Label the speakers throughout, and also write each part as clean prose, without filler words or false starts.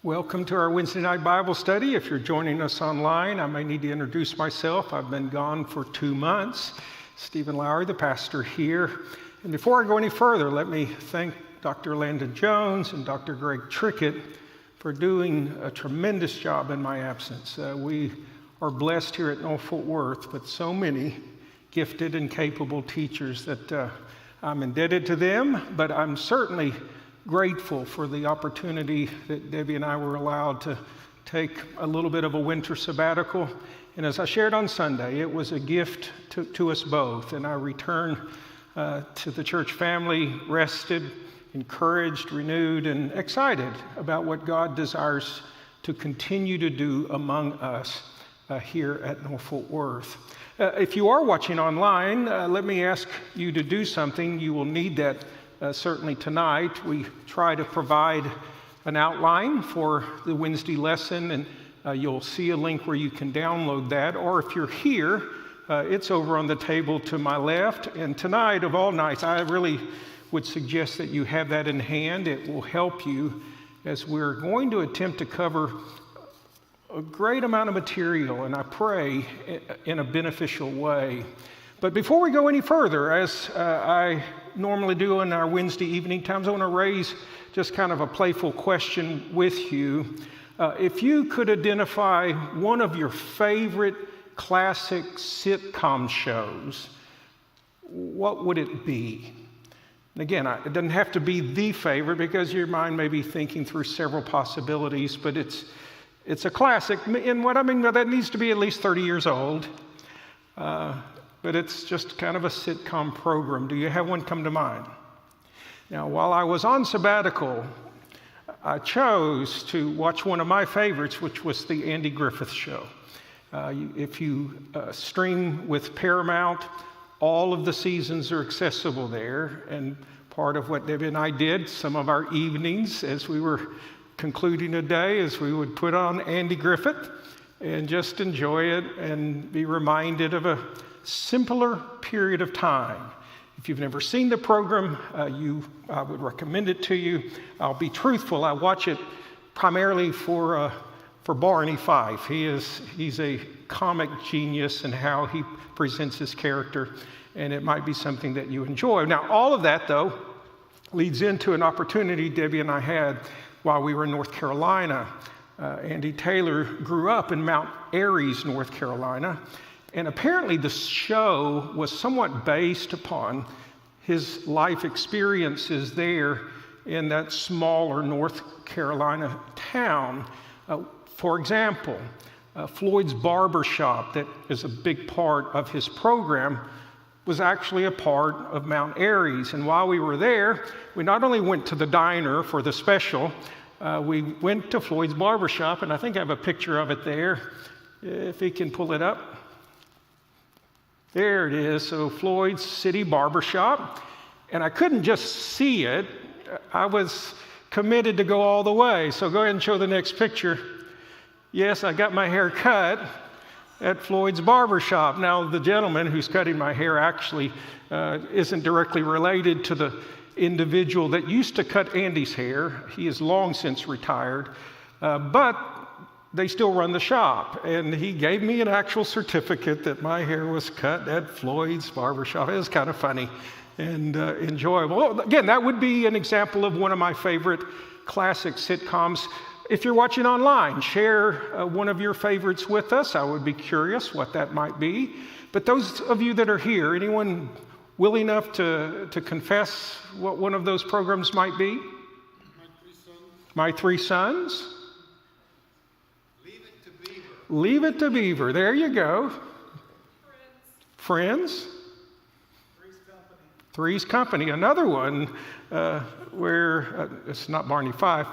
Speaker 1: Welcome to our Wednesday night Bible study. If you're joining us online, I may need to introduce myself. I've been gone for 2 months. Stephen Lowry, the pastor here. And before I go any further, let me thank Dr. Landon Jones and Dr. Greg Trickett for doing a tremendous job in my absence. We are blessed here at North-Fort Worth with so many gifted and capable teachers that I'm indebted to them, but I'm certainly grateful for the opportunity that Debbie and I were allowed to take a little bit of a winter sabbatical. And as I shared on Sunday, it was a gift to us both. And I return to the church family rested, encouraged, renewed, and excited about what God desires to continue to do among us here at North-Fort Worth. If you are watching online, let me ask you to do something. You will need that certainly tonight. We try to provide an outline for the Wednesday lesson, and you'll see a link where you can download that. Or if you're here, it's over on the table to my left. And tonight, of all nights, I really would suggest that you have that in hand. It will help you as we're going to attempt to cover a great amount of material, and I pray in a beneficial way. But before we go any further, as I normally do in our Wednesday evening times, I want to raise just kind of a playful question with you. If you could identify one of your favorite classic sitcom shows, what would it be? And again, it doesn't have to be the favorite because your mind may be thinking through several possibilities, but it's a classic. And what I mean by that needs to be at least 30 years old. But it's just kind of a sitcom program. Do you have one come to mind? Now, while I was on sabbatical, I chose to watch one of my favorites, which was the Andy Griffith Show. If you stream with Paramount, all of the seasons are accessible there. And part of what Debbie and I did, some of our evenings as we were concluding a day, is we would put on Andy Griffith and just enjoy it and be reminded of a simpler period of time. If you've never seen the program, I would recommend it to you. I'll be truthful. I watch it primarily for Barney Fife. He's a comic genius in how he presents his character, and it might be something that you enjoy. Now, all of that, though, leads into an opportunity Debbie and I had while we were in North Carolina. Andy Taylor grew up in Mount Airy, North Carolina, and apparently the show was somewhat based upon his life experiences there in that smaller North Carolina town. For example, Floyd's Barber Shop, that is a big part of his program, was actually a part of Mount Airy. And while we were there, we not only went to the diner for the special, we went to Floyd's Barber Shop, and I think I have a picture of it there, if he can pull it up. There it is, so Floyd's City Barber Shop. And I couldn't just see it, I was committed to go all the way. So go ahead and show the next picture. Yes, I got my hair cut at Floyd's Barber Shop. Now, the gentleman who's cutting my hair actually isn't directly related to the individual that used to cut Andy's hair. He is long since retired, but they still run the shop. And he gave me an actual certificate that my hair was cut at Floyd's Barber Shop. It was kind of funny and enjoyable. Well, again, that would be an example of one of my favorite classic sitcoms. If you're watching online, share one of your favorites with us. I would be curious what that might be. But those of you that are here, anyone willing enough to confess what one of those programs might be? My Three Sons.
Speaker 2: Leave It to Beaver.
Speaker 1: Leave It to Beaver. There you go. Friends. Three's Company. Another one where it's not Barney Fife.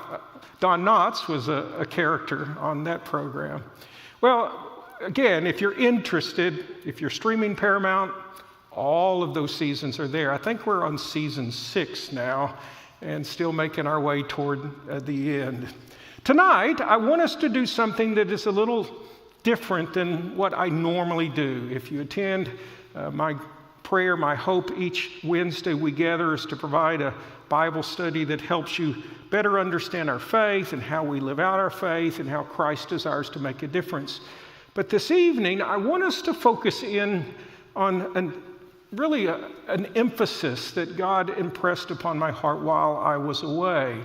Speaker 1: Don Knotts was a character on that program. Well, again, if you're interested, if you're streaming Paramount, all of those seasons are there. I think we're on season 6 now and still making our way toward the end. Tonight, I want us to do something that is a little different than what I normally do. If you attend my prayer, my hope each Wednesday we gather is to provide a Bible study that helps you better understand our faith and how we live out our faith and how Christ desires to make a difference. But this evening, I want us to focus in on an emphasis that God impressed upon my heart while I was away.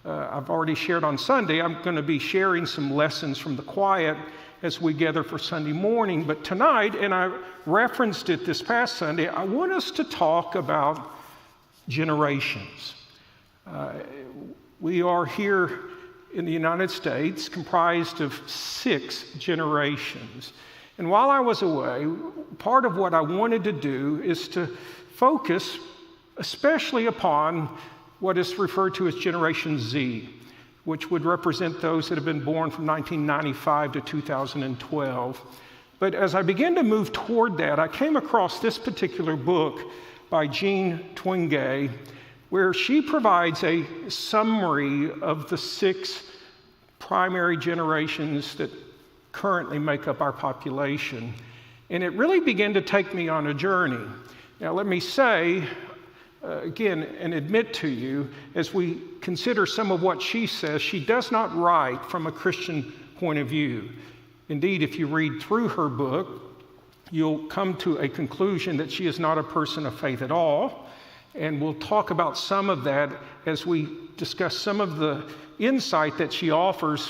Speaker 1: I've already shared on Sunday. I'm going to be sharing some lessons from the quiet as we gather for Sunday morning. But tonight, and I referenced it this past Sunday, I want us to talk about generations. We are here in the United States comprised of 6 generations. And while I was away, part of what I wanted to do is to focus especially upon what is referred to as Generation Z, which would represent those that have been born from 1995 to 2012. But as I began to move toward that, I came across this particular book by Jean Twenge, where she provides a summary of the 6 primary generations that currently make up our population. And it really began to take me on a journey. Now, let me say, again, and admit to you, as we consider some of what she says, she does not write from a Christian point of view. Indeed, if you read through her book, you'll come to a conclusion that she is not a person of faith at all. And we'll talk about some of that as we discuss some of the insight that she offers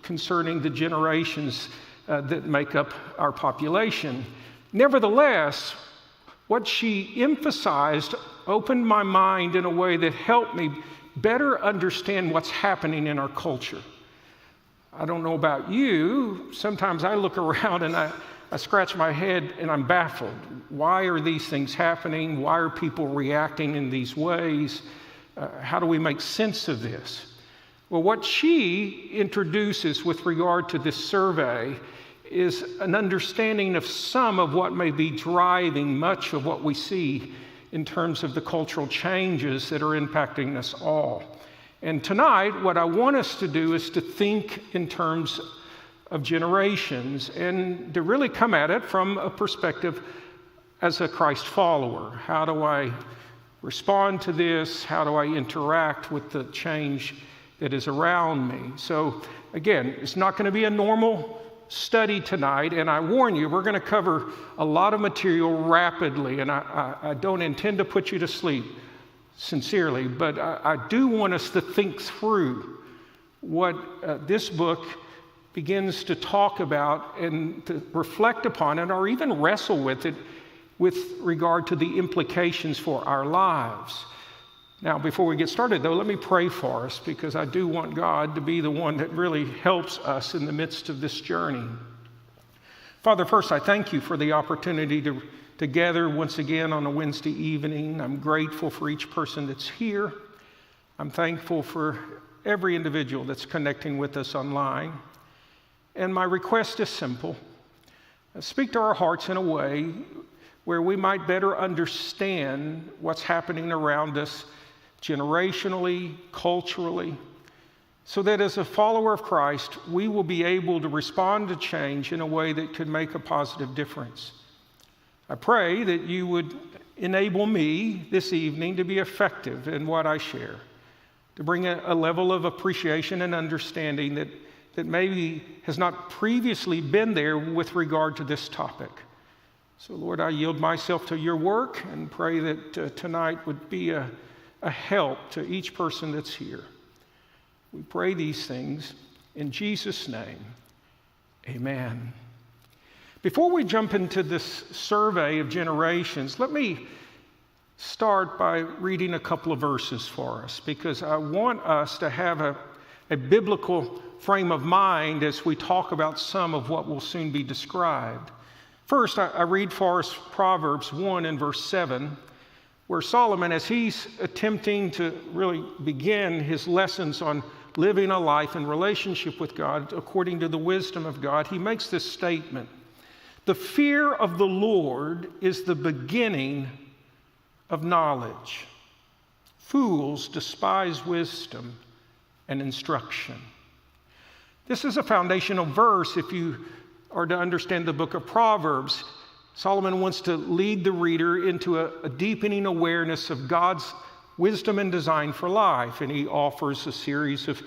Speaker 1: concerning the generations that make up our population. Nevertheless, what she emphasized opened my mind in a way that helped me better understand what's happening in our culture. I don't know about you, sometimes I look around and I scratch my head and I'm baffled. Why are these things happening? Why are people reacting in these ways? How do we make sense of this? Well, what she introduces with regard to this survey is an understanding of some of what may be driving much of what we see in terms of the cultural changes that are impacting us all. And tonight, what I want us to do is to think in terms of generations and to really come at it from a perspective as a Christ follower. How do I respond to this? How do I interact with the change that is around me? So again, it's not going to be a normal study tonight, and I warn you, we're going to cover a lot of material rapidly, and I don't intend to put you to sleep, sincerely, but I do want us to think through what this book begins to talk about and to reflect upon it, or even wrestle with it with regard to the implications for our lives. Now, before we get started, though, let me pray for us, because I do want God to be the one that really helps us in the midst of this journey. Father, first, I thank you for the opportunity to gather once again on a Wednesday evening. I'm grateful for each person that's here. I'm thankful for every individual that's connecting with us online. And my request is simple. Speak to our hearts in a way where we might better understand what's happening around us generationally, culturally, so that as a follower of Christ, we will be able to respond to change in a way that could make a positive difference. I pray that you would enable me this evening to be effective in what I share, to bring a level of appreciation and understanding that maybe has not previously been there with regard to this topic. So, Lord, I yield myself to your work and pray that tonight would be a help to each person that's here. We pray these things in Jesus' name. Amen. Before we jump into this survey of generations, let me start by reading a couple of verses for us, because I want us to have a biblical frame of mind as we talk about some of what will soon be described. First, I read for us Proverbs 1 and verse 7, where Solomon, as he's attempting to really begin his lessons on living a life in relationship with God according to the wisdom of God, he makes this statement: "The fear of the Lord is the beginning of knowledge. Fools despise wisdom and instruction." This is a foundational verse if you are to understand the book of Proverbs. Solomon wants to lead the reader into a deepening awareness of God's wisdom and design for life. And he offers a series of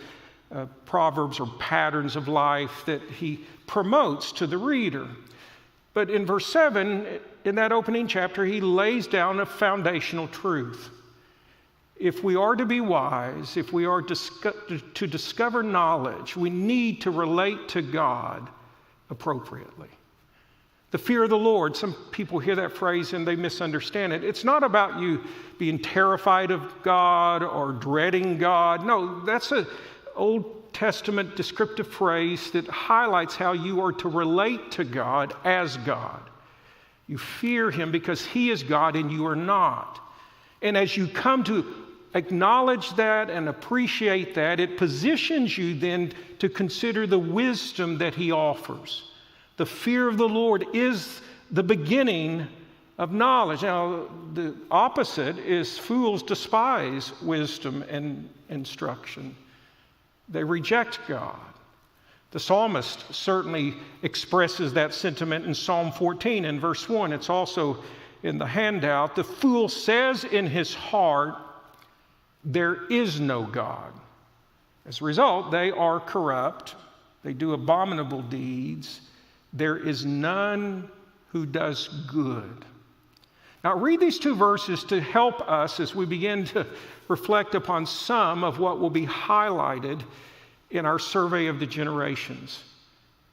Speaker 1: proverbs or patterns of life that he promotes to the reader. But in verse 7, in that opening chapter, he lays down a foundational truth. If we are to be wise, if we are to discover knowledge, we need to relate to God appropriately. The fear of the Lord, some people hear that phrase and they misunderstand it. It's not about you being terrified of God or dreading God. No, that's an Old Testament descriptive phrase that highlights how you are to relate to God as God. You fear him because he is God and you are not. And as you come to acknowledge that and appreciate that, it positions you then to consider the wisdom that he offers. The fear of the Lord is the beginning of knowledge. Now, the opposite is fools despise wisdom and instruction. They reject God. The psalmist certainly expresses that sentiment in Psalm 14 in verse 1. It's also in the handout. The fool says in his heart, there is no God. As a result, they are corrupt. They do abominable deeds. There is none who does good. Now, read these two verses to help us as we begin to reflect upon some of what will be highlighted in our survey of the generations.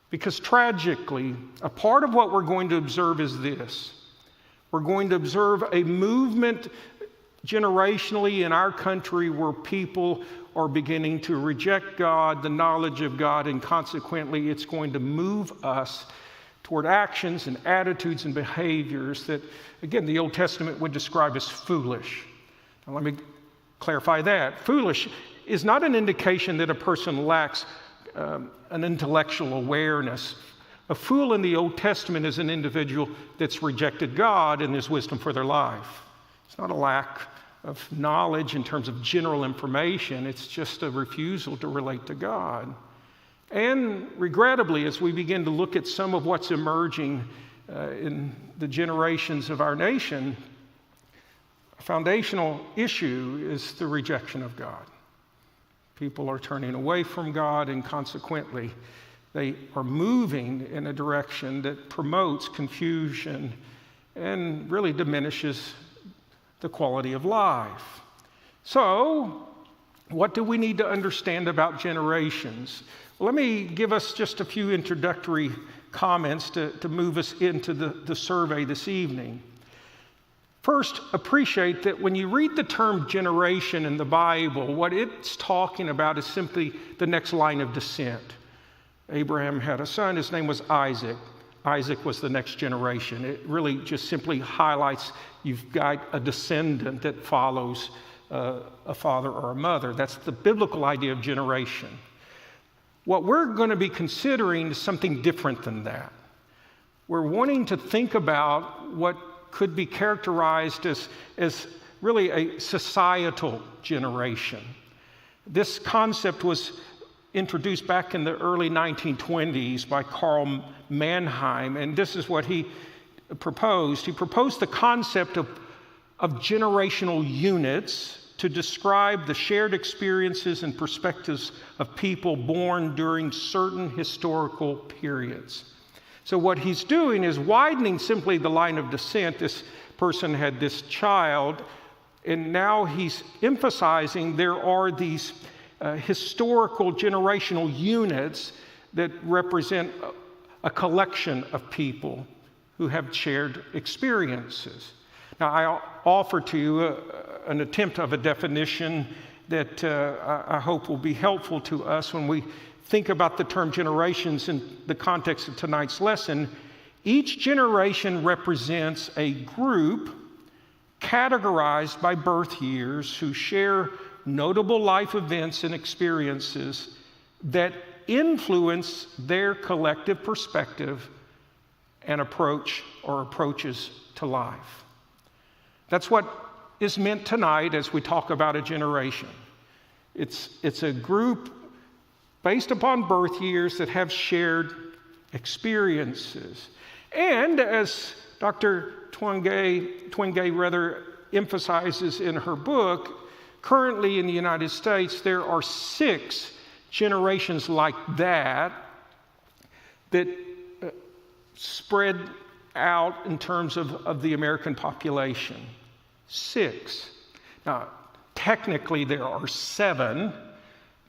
Speaker 1: Because tragically, a part of what we're going to observe is this. We're going to observe a movement generationally in our country where people are beginning to reject God, the knowledge of God, and consequently it's going to move us toward actions and attitudes and behaviors that, again, the Old Testament would describe as foolish. Now, let me clarify that. Foolish is not an indication that a person lacks an intellectual awareness. A fool in the Old Testament is an individual that's rejected God and his wisdom for their life. It's not a lack of knowledge in terms of general information. It's just a refusal to relate to God. And regrettably, as we begin to look at some of what's emerging in the generations of our nation, a foundational issue is the rejection of God. People are turning away from God, and consequently, they are moving in a direction that promotes confusion and really diminishes the quality of life. So, what do we need to understand about generations? Well, let me give us just a few introductory comments to move us into the survey this evening. First, appreciate that when you read the term generation in the Bible, what it's talking about is simply the next line of descent. Abraham had a son, his name was Isaac. Isaac was the next generation. It really just simply highlights you've got a descendant that follows a father or a mother. That's the biblical idea of generation. What we're going to be considering is something different than that. We're wanting to think about what could be characterized as really a societal generation. This concept was introduced back in the early 1920s by Karl Mannheim, and this is what he proposed. He proposed the concept of generational units to describe the shared experiences and perspectives of people born during certain historical periods. So what he's doing is widening simply the line of descent. This person had this child, and now he's emphasizing there are these historical generational units that represent a collection of people who have shared experiences. Now, I offer to you an attempt of a definition that I hope will be helpful to us when we think about the term generations in the context of tonight's lesson. Each generation represents a group categorized by birth years who share notable life events and experiences that influence their collective perspective and approach or approaches to life. That's what is meant tonight as we talk about a generation. It's a group based upon birth years that have shared experiences. And as Dr. Twenge rather emphasizes in her book, currently in the United States, there are 6 generations like that spread out in terms of the American population. 6. Now, technically there are 7.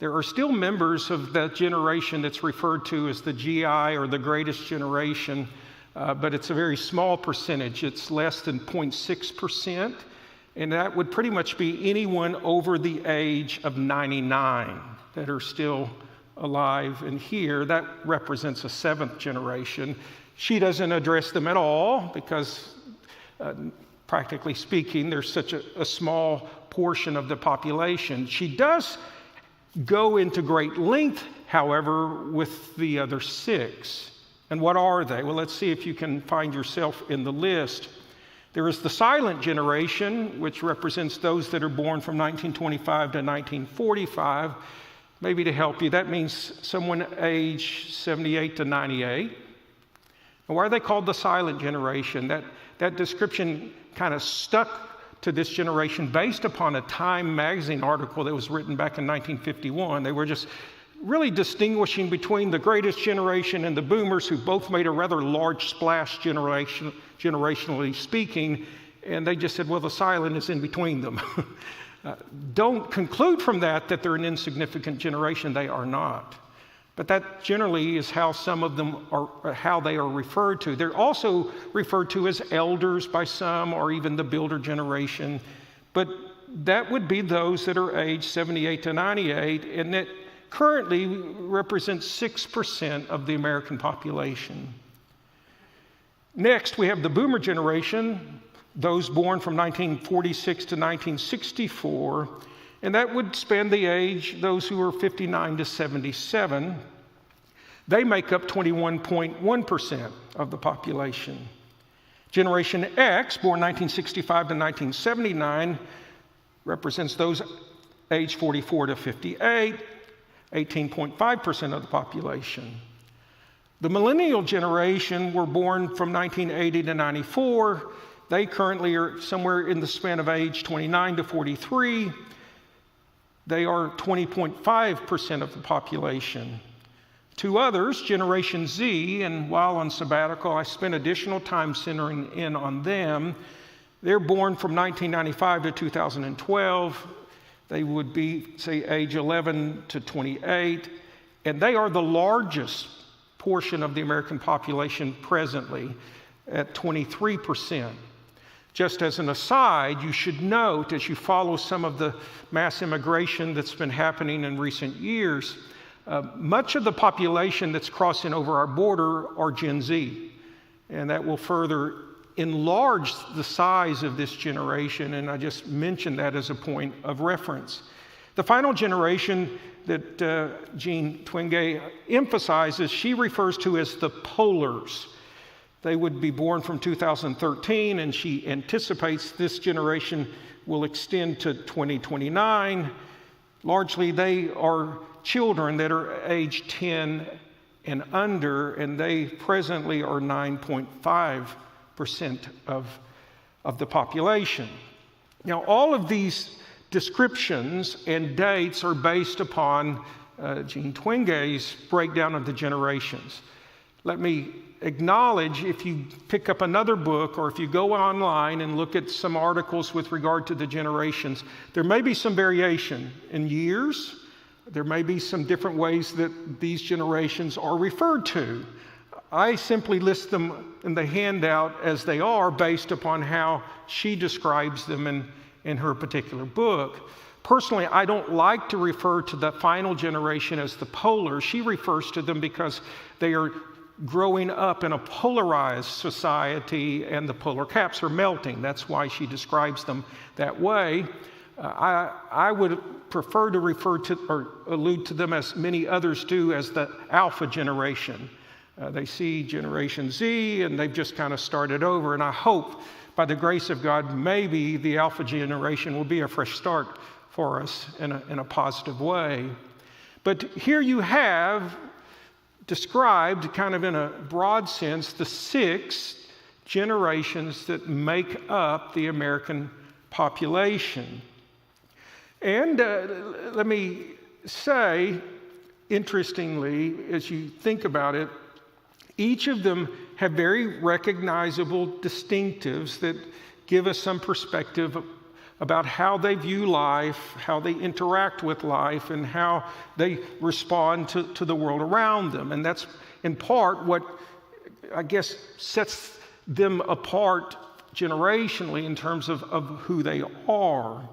Speaker 1: There are still members of that generation that's referred to as the GI or the greatest generation, but it's a very small percentage. It's less than 0.6%, and that would pretty much be anyone over the age of 99 that are still alive and here. That represents a 7th generation. She doesn't address them at all because, practically speaking, there's such a small portion of the population. She does go into great length, however, with the other 6. And what are they? Well, let's see if you can find yourself in the list. There is the silent generation, which represents those that are born from 1925 to 1945. Maybe to help you, that means someone age 78 to 98. And why are they called the silent generation? That description kind of stuck to this generation based upon a Time magazine article that was written back in 1951. They were just really distinguishing between the greatest generation and the boomers, who both made a rather large splash generationally speaking, and they just said, well, the silent is in between them. Don't conclude from that they're an insignificant generation. They are not. But that generally is how some of them are, how they are referred to. They're also referred to as elders by some, or even the builder generation. But that would be those that are aged 78 to 98, and that currently represents 6% of the American population. Next, we have the boomer generation, those born from 1946 to 1964. And that would span the age, those who are 59 to 77. They make up 21.1% of the population. Generation X, born 1965 to 1979, represents those age 44 to 58, 18.5% of the population. The millennial generation were born from 1980 to 94. They currently are somewhere in the span of age 29 to 43. They are 20.5% of the population. 2 others, Generation Z, and while on sabbatical, I spent additional time centering in on them. They're born from 1995 to 2012. They would be, say, age 11 to 28, and they are the largest portion of the American population presently at 23%. Just as an aside, you should note, as you follow some of the mass immigration that's been happening in recent years, much of the population that's crossing over our border are Gen Z. And that will further enlarge the size of this generation, and I just mentioned that as a point of reference. The final generation that Jean Twenge emphasizes, she refers to as the polars. They would be born from 2013, and she anticipates this generation will extend to 2029. Largely, they are children that are age 10 and under, and they presently are 9.5% of the population. Now, all of these descriptions and dates are based upon Jean Twenge's breakdown of the generations. Let me acknowledge, if you pick up another book or if you go online and look at some articles with regard to the generations, there may be some variation in years. There may be some different ways that these generations are referred to. I simply list them in the handout as they are based upon how she describes them in her particular book. Personally, I don't like to refer to the final generation as the polar. She refers to them because they are growing up in a polarized society and the polar caps are melting. That's why she describes them that way. I would prefer to refer to or allude to them, as many others do, as the alpha generation. They see Generation Z and they've just kind of started over, and I hope by the grace of God maybe the alpha generation will be a fresh start for us in a positive way. But here you have described, kind of in a broad sense, the 6 generations that make up the American population. And let me say, interestingly, as you think about it, each of them have very recognizable distinctives that give us some perspective about how they view life, how they interact with life, and how they respond to the world around them. And that's in part what, I guess, sets them apart generationally in terms of who they are.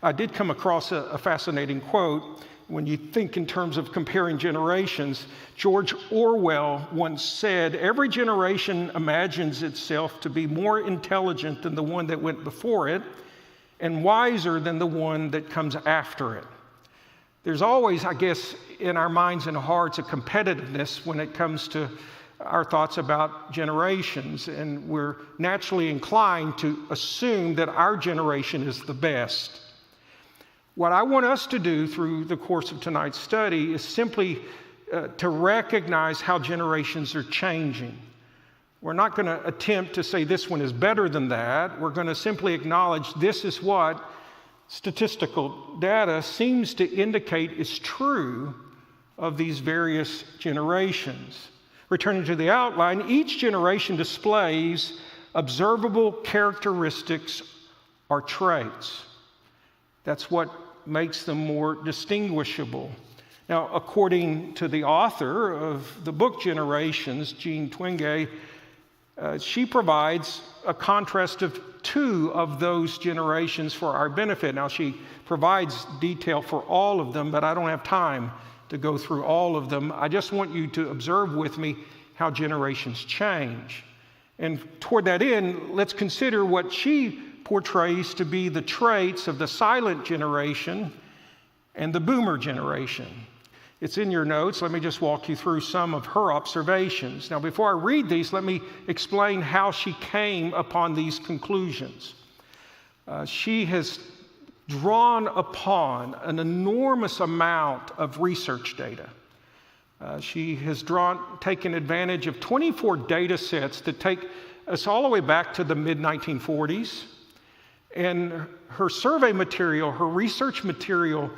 Speaker 1: I did come across a fascinating quote. When you think in terms of comparing generations, George Orwell once said, "Every generation imagines itself to be more intelligent than the one that went before it, and wiser than the one that comes after it." There's always, I guess, in our minds and hearts, a competitiveness when it comes to our thoughts about generations, and we're naturally inclined to assume that our generation is the best. What I want us to do through the course of tonight's study is simply to recognize how generations are changing. We're not going to attempt to say this one is better than that. We're going to simply acknowledge this is what statistical data seems to indicate is true of these various generations. Returning to the outline, each generation displays observable characteristics or traits. That's what makes them more distinguishable. Now, according to the author of the book Generations, Jean Twenge, she provides a contrast of two of those generations for our benefit. Now, she provides detail for all of them, but I don't have time to go through all of them. I just want you to observe with me how generations change. And toward that end, let's consider what she portrays to be the traits of the silent generation and the boomer generation. It's in your notes. Let me just walk you through some of her observations. Now, before I read these, let me explain how she came upon these conclusions. She has drawn upon an enormous amount of research data. She has taken advantage of 24 data sets that take us all the way back to the mid-1940s. And her survey material, her research material,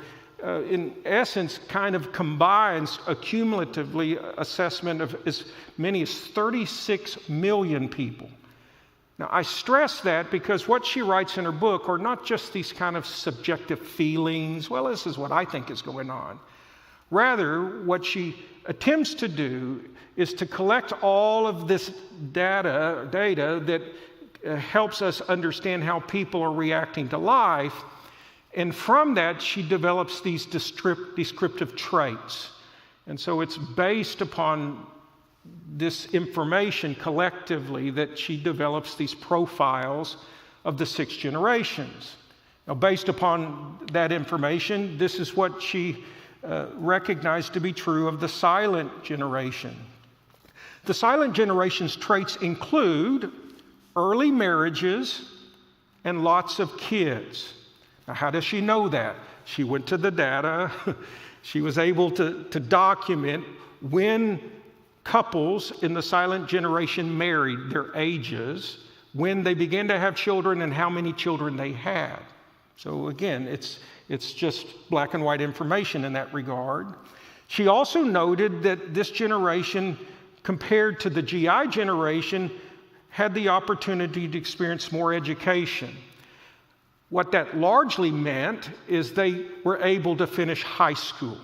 Speaker 1: in essence, kind of combines a cumulatively assessment of as many as 36 million people. Now, I stress that because what she writes in her book are not just these kind of subjective feelings, well, this is what I think is going on. Rather, what she attempts to do is to collect all of this data that helps us understand how people are reacting to life. And from that, she develops these descriptive traits. And so it's based upon this information collectively that she develops these profiles of the 6 generations. Now, based upon that information, this is what she recognized to be true of the silent generation. The silent generation's traits include early marriages and lots of kids. Now, how does she know that? She went to the data. She was able to document when couples in the silent generation married, their ages, when they began to have children, and how many children they had. So again, it's just black and white information in that regard. She also noted that this generation, compared to the GI generation, had the opportunity to experience more education. What that largely meant is they were able to finish high school.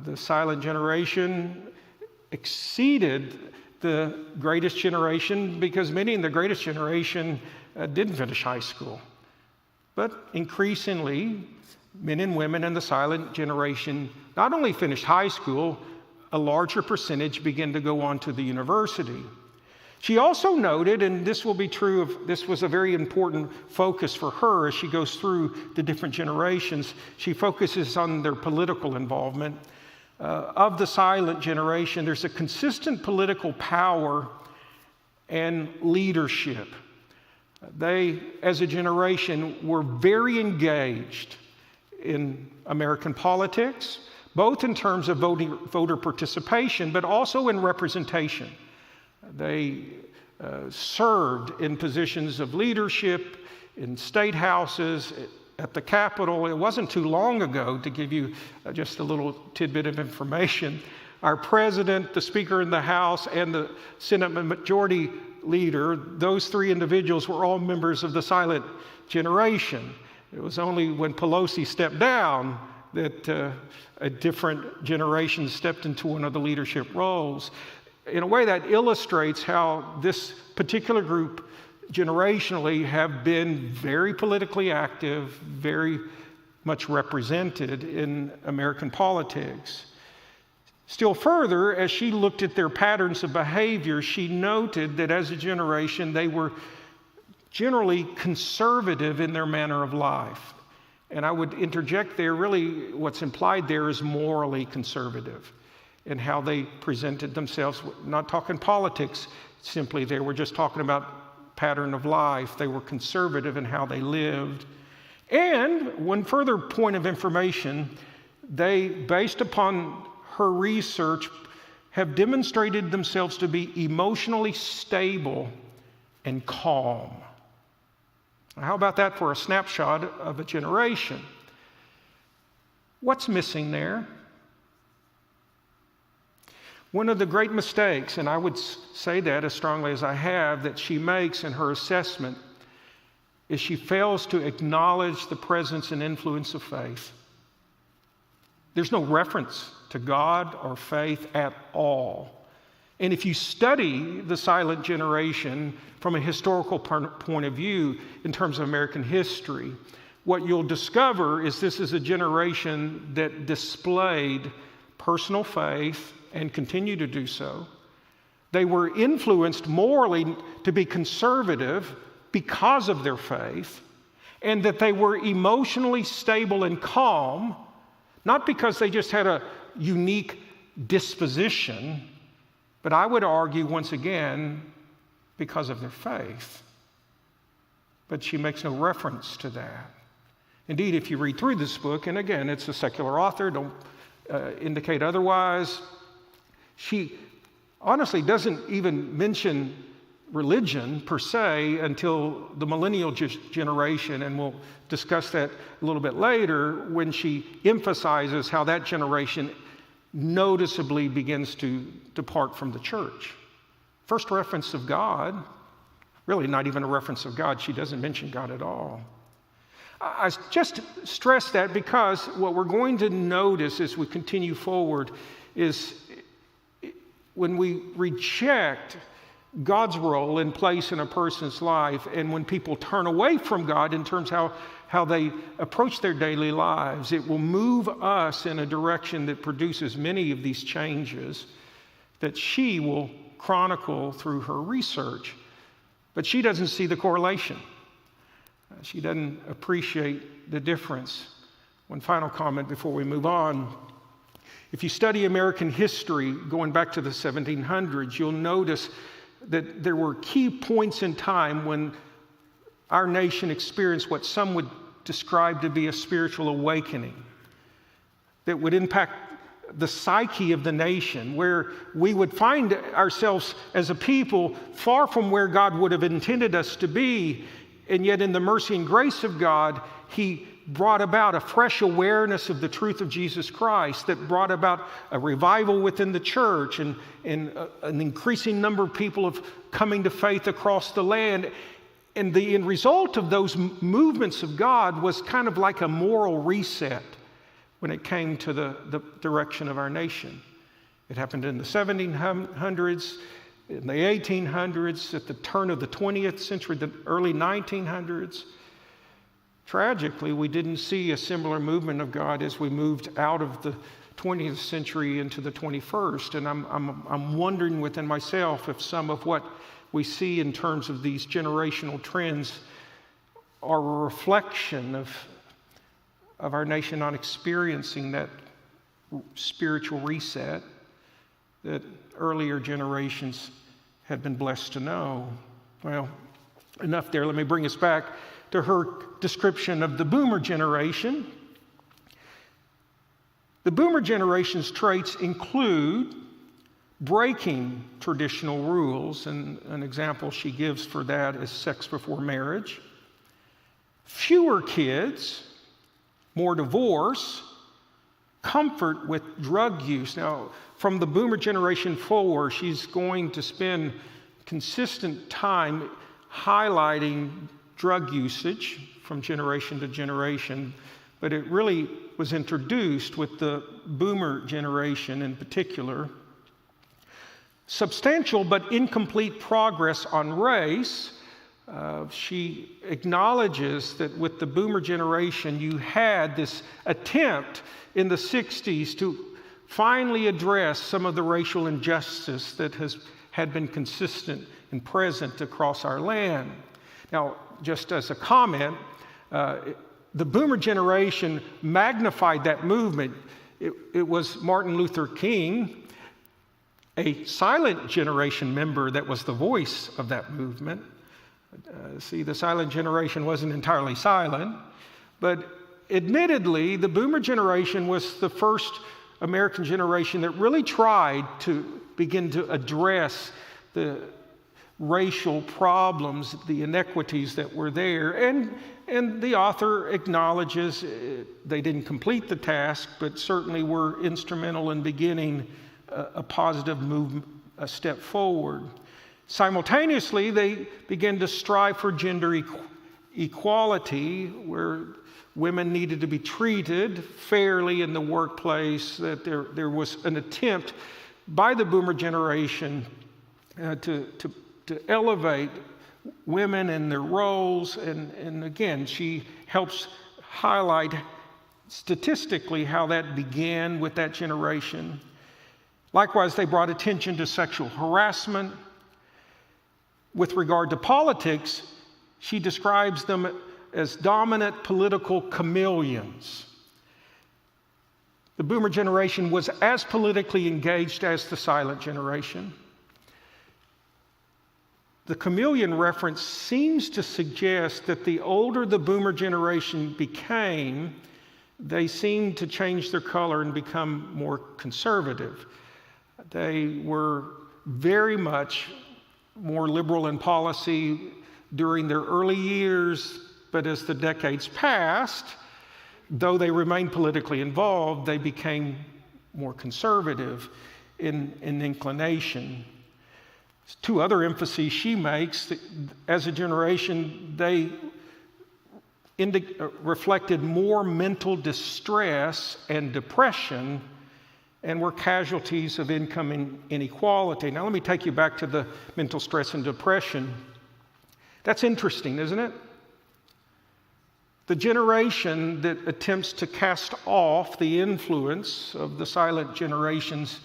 Speaker 1: The silent generation exceeded the greatest generation because many in the greatest generation didn't finish high school. But increasingly, men and women in the silent generation not only finished high school, a larger percentage began to go on to the university. She also noted, and this will be true of, this was a very important focus for her as she goes through the different generations. She focuses on their political involvement. Of the silent generation, there's a consistent political power and leadership. They, as a generation, were very engaged in American politics, both in terms of voter participation, but also in representation. They served in positions of leadership, in state houses, at the Capitol. It wasn't too long ago, to give you just a little tidbit of information, our president, the Speaker in the House, and the Senate Majority Leader, those three individuals were all members of the silent generation. It was only when Pelosi stepped down that a different generation stepped into one of the leadership roles. In a way, that illustrates how this particular group generationally have been very politically active, very much represented in American politics. Still further, as she looked at their patterns of behavior, she noted that as a generation, they were generally conservative in their manner of life. And I would interject there, really what's implied there is morally conservative in how they presented themselves. Not talking politics simply there, we're just talking about pattern of life. They were conservative in how they lived. And one further point of information, they, based upon her research, have demonstrated themselves to be emotionally stable and calm. How about that for a snapshot of a generation? What's missing there? One of the great mistakes, and I would say that as strongly as I have, that she makes in her assessment is she fails to acknowledge the presence and influence of faith. There's no reference to God or faith at all. And if you study the silent generation from a historical point of view in terms of American history, what you'll discover is this is a generation that displayed personal faith and continue to do so. They were influenced morally to be conservative because of their faith, and that they were emotionally stable and calm, not because they just had a unique disposition, but I would argue once again because of their faith. But she makes no reference to that. Indeed, if you read through this book, and again, it's a secular author, don't indicate otherwise, she honestly doesn't even mention religion per se until the millennial generation, and we'll discuss that a little bit later, when she emphasizes how that generation noticeably begins to depart from the church. First reference of God, really not even a reference of God, she doesn't mention God at all. I just stress that because what we're going to notice as we continue forward is when we reject God's role and place in a person's life, and when people turn away from God in terms of how they approach their daily lives, it will move us in a direction that produces many of these changes that she will chronicle through her research. But she doesn't see the correlation. She doesn't appreciate the difference. One final comment before we move on. If you study American history going back to the 1700s, you'll notice that there were key points in time when our nation experienced what some would describe to be a spiritual awakening that would impact the psyche of the nation, where we would find ourselves as a people far from where God would have intended us to be, and yet in the mercy and grace of God, He brought about a fresh awareness of the truth of Jesus Christ that brought about a revival within the church and an increasing number of people of coming to faith across the land. And the end result of those movements of God was kind of like a moral reset when it came to the direction of our nation. It happened in the 1700s, in the 1800s, at the turn of the 20th century, the early 1900s. Tragically, we didn't see a similar movement of God as we moved out of the 20th century into the 21st. And I'm wondering within myself if some of what we see in terms of these generational trends are a reflection of our nation not experiencing that spiritual reset that earlier generations had been blessed to know. Well, enough there. Let me bring us back to her description of the boomer generation. The boomer generation's traits include breaking traditional rules, and an example she gives for that is sex before marriage. Fewer kids, more divorce, comfort with drug use. Now, from the boomer generation forward, she's going to spend consistent time highlighting drug usage from generation to generation, but it really was introduced with the boomer generation in particular. Substantial but incomplete progress on race. She acknowledges that with the boomer generation, you had this attempt in the 60s to finally address some of the racial injustice that had been consistent and present across our land. Now, just as a comment, the boomer generation magnified that movement. It was Martin Luther King, a silent generation member, that was the voice of that movement. See, the silent generation wasn't entirely silent, but admittedly, the boomer generation was the first American generation that really tried to begin to address the racial problems, the inequities that were there. And the author acknowledges they didn't complete the task, but certainly were instrumental in beginning a positive movement, a step forward. Simultaneously, they began to strive for gender equality, where women needed to be treated fairly in the workplace, that there was an attempt by the boomer generation to elevate women and their roles. And again, she helps highlight statistically how that began with that generation. Likewise, they brought attention to sexual harassment. With regard to politics, she describes them as dominant political chameleons. The boomer generation was as politically engaged as the silent generation. The chameleon reference seems to suggest that the older the boomer generation became, they seemed to change their color and become more conservative. They were very much more liberal in policy during their early years, but as the decades passed, though they remained politically involved, they became more conservative in inclination. Two other emphases she makes: that as a generation, they reflected more mental distress and depression, and were casualties of income inequality. Now, let me take you back to the mental stress and depression. That's interesting, isn't it? The generation that attempts to cast off the influence of the silent generation's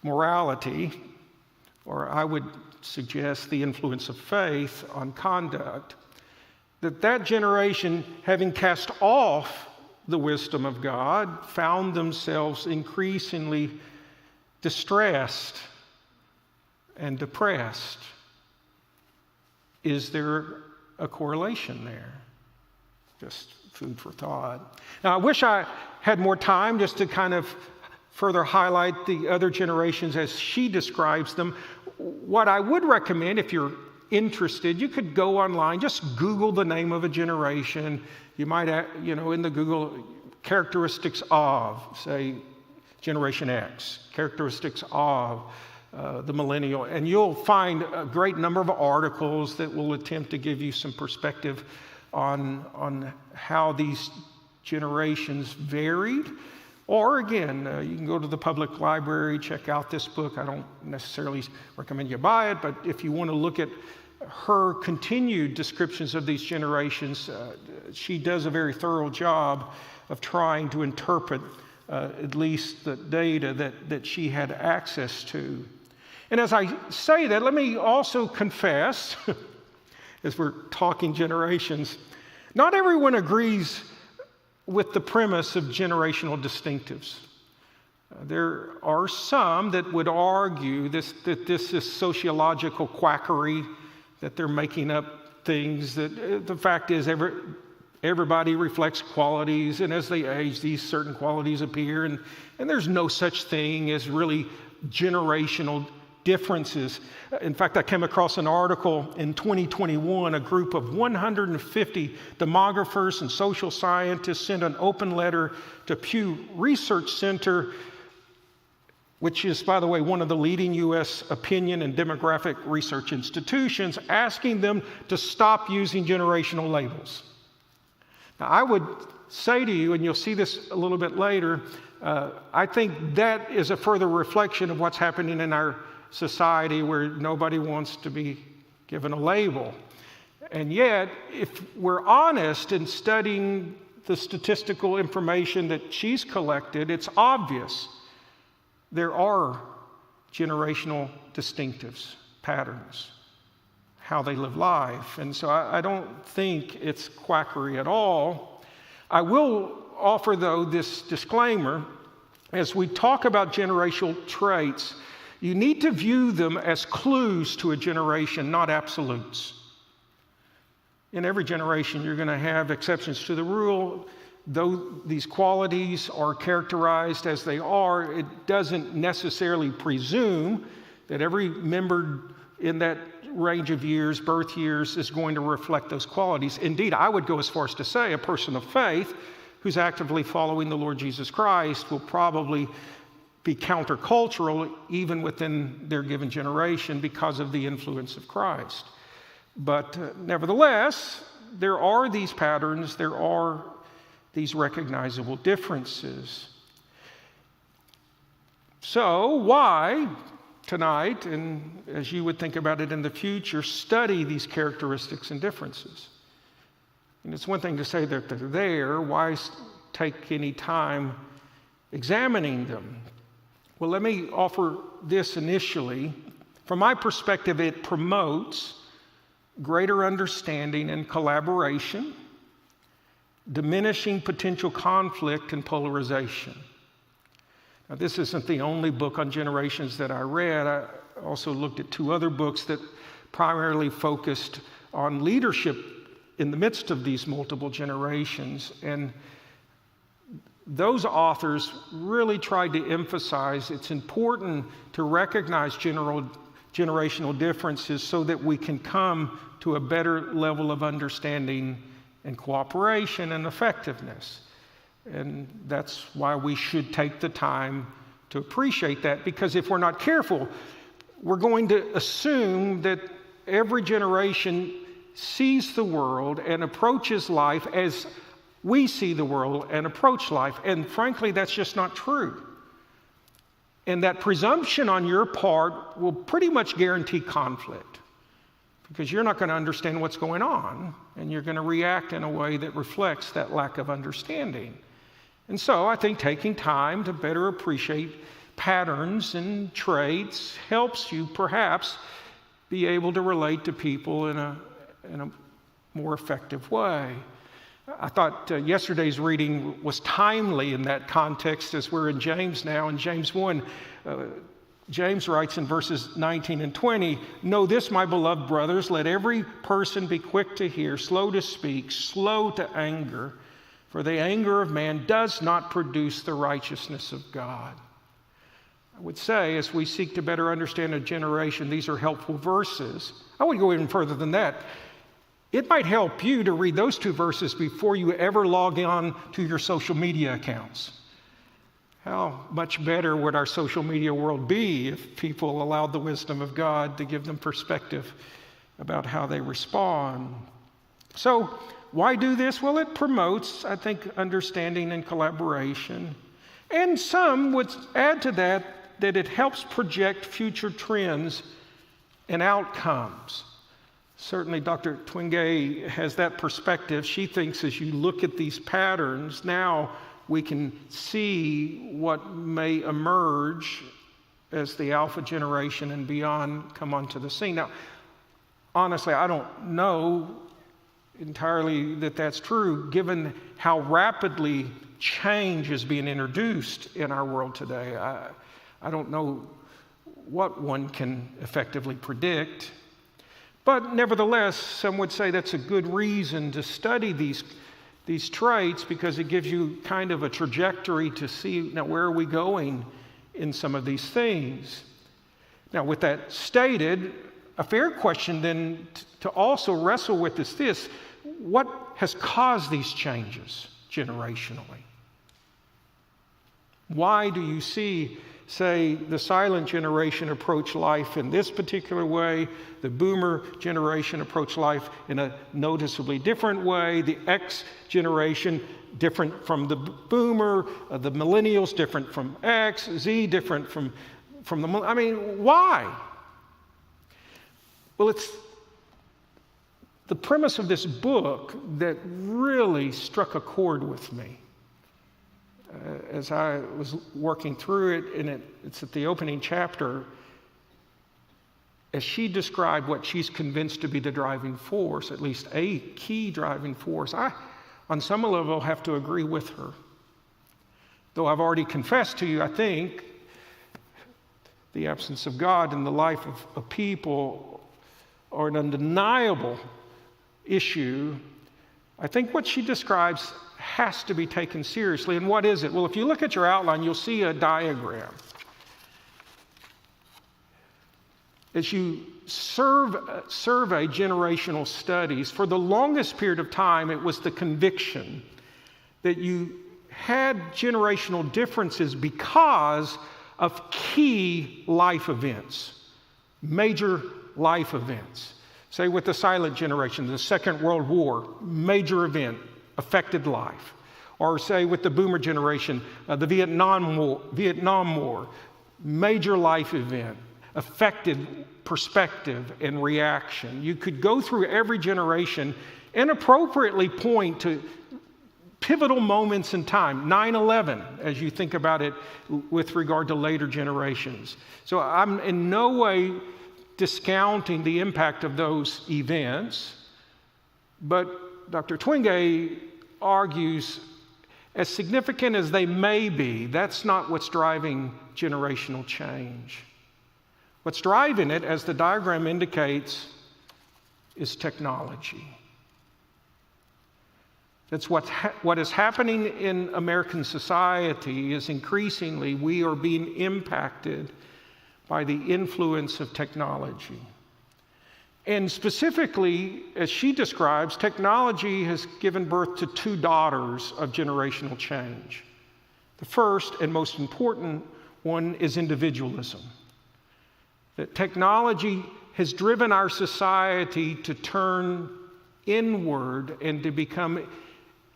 Speaker 1: morality, or I would suggest the influence of faith on conduct, that generation, having cast off the wisdom of God, found themselves increasingly distressed and depressed. Is there a correlation there? Just food for thought. Now, I wish I had more time just to kind of further highlight the other generations as she describes them. What I would recommend, if you're interested, you could go online, just Google the name of a generation. You might, in the Google, characteristics of, say, Generation X, characteristics of the millennial, and you'll find a great number of articles that will attempt to give you some perspective on how these generations varied. Or again, you can go to the public library, check out this book. I don't necessarily recommend you buy it, but if you want to look at her continued descriptions of these generations, she does a very thorough job of trying to interpret at least the data that she had access to. And as I say that, let me also confess, as we're talking generations, not everyone agrees with the premise of generational distinctives. There are some that would argue that this is sociological quackery, that they're making up things, that the fact is everybody reflects qualities, and as they age, these certain qualities appear, and there's no such thing as really generational differences. In fact, I came across an article in 2021. A group of 150 demographers and social scientists sent an open letter to Pew Research Center, which is, by the way, one of the leading U.S. opinion and demographic research institutions, asking them to stop using generational labels. Now, I would say to you, and you'll see this a little bit later, I think that is a further reflection of what's happening in our society, where nobody wants to be given a label. And yet, if we're honest in studying the statistical information that she's collected, it's obvious there are generational distinctives, patterns, how they live life. And so I don't think it's quackery at all. I will offer, though, this disclaimer. As we talk about generational traits, you need to view them as clues to a generation, not absolutes. In every generation, you're going to have exceptions to the rule. Though these qualities are characterized as they are, it doesn't necessarily presume that every member in that range of years, birth years, is going to reflect those qualities. Indeed, I would go as far as to say a person of faith who's actively following the Lord Jesus Christ will probably be countercultural even within their given generation because of the influence of Christ. But nevertheless, there are these patterns, there are these recognizable differences. So why tonight, and as you would think about it in the future, study these characteristics and differences? And it's one thing to say that they're there. Why take any time examining them? Well, let me offer this initially. From my perspective, it promotes greater understanding and collaboration, diminishing potential conflict and polarization. Now, this isn't the only book on generations that I read. I also looked at two other books that primarily focused on leadership in the midst of these multiple generations. And those authors really tried to emphasize it's important to recognize generational differences so that we can come to a better level of understanding and cooperation and effectiveness. And that's why we should take the time to appreciate that, because if we're not careful, we're going to assume that every generation sees the world and approaches life as we see the world and approach life. And frankly, that's just not true. And that presumption on your part will pretty much guarantee conflict, because you're not going to understand what's going on, and you're going to react in a way that reflects that lack of understanding. And so I think taking time to better appreciate patterns and traits helps you perhaps be able to relate to people in a more effective way. I thought yesterday's reading was timely in that context, as we're in James now. In James 1, James writes in verses 19 and 20, "Know this, my beloved brothers, let every person be quick to hear, slow to speak, slow to anger, for the anger of man does not produce the righteousness of God." I would say, as we seek to better understand a generation, these are helpful verses. I would go even further than that. It might help you to read those two verses before you ever log on to your social media accounts. How much better would our social media world be if people allowed the wisdom of God to give them perspective about how they respond? So, why do this? Well, it promotes, I think, understanding and collaboration. And some would add to that it helps project future trends and outcomes. Certainly, Dr. Twenge has that perspective. She thinks as you look at these patterns, now we can see what may emerge as the alpha generation and beyond come onto the scene. Now, honestly, I don't know entirely that that's true, given how rapidly change is being introduced in our world today. I don't know what one can effectively predict. But nevertheless, some would say that's a good reason to study these traits, because it gives you kind of a trajectory to see, now, where are we going in some of these things. Now, with that stated, a fair question then to also wrestle with is this: what has caused these changes generationally? Why do you see, say, the silent generation approach life in this particular way, the boomer generation approach life in a noticeably different way, the X generation different from the boomer, the millennials different from X, Z different from why? Well, it's the premise of this book that really struck a chord with me. As I was working through it, and it's at the opening chapter, as she described what she's convinced to be the driving force, at least a key driving force, I, on some level, have to agree with her. Though I've already confessed to you, I think, the absence of God in the life of people are an undeniable issue. I think what she describes has to be taken seriously. And what is it? Well, if you look at your outline, you'll see a diagram. As you survey generational studies, for the longest period of time, it was the conviction that you had generational differences because of key life events, major life events. Say with the silent generation, the Second World War, major event, affected life. Or say with the boomer generation, the Vietnam War, major life event, affected perspective and reaction. You could go through every generation and appropriately point to pivotal moments in time, 9/11, as you think about it with regard to later generations. So I'm in no way discounting the impact of those events, but Dr. Twenge argues, as significant as they may be, that's not what's driving generational change. What's driving it, as the diagram indicates, is technology. That's what is happening in American society is increasingly we are being impacted by the influence of technology. And specifically, as she describes, technology has given birth to two daughters of generational change. The first and most important one is individualism. That technology has driven our society to turn inward and to become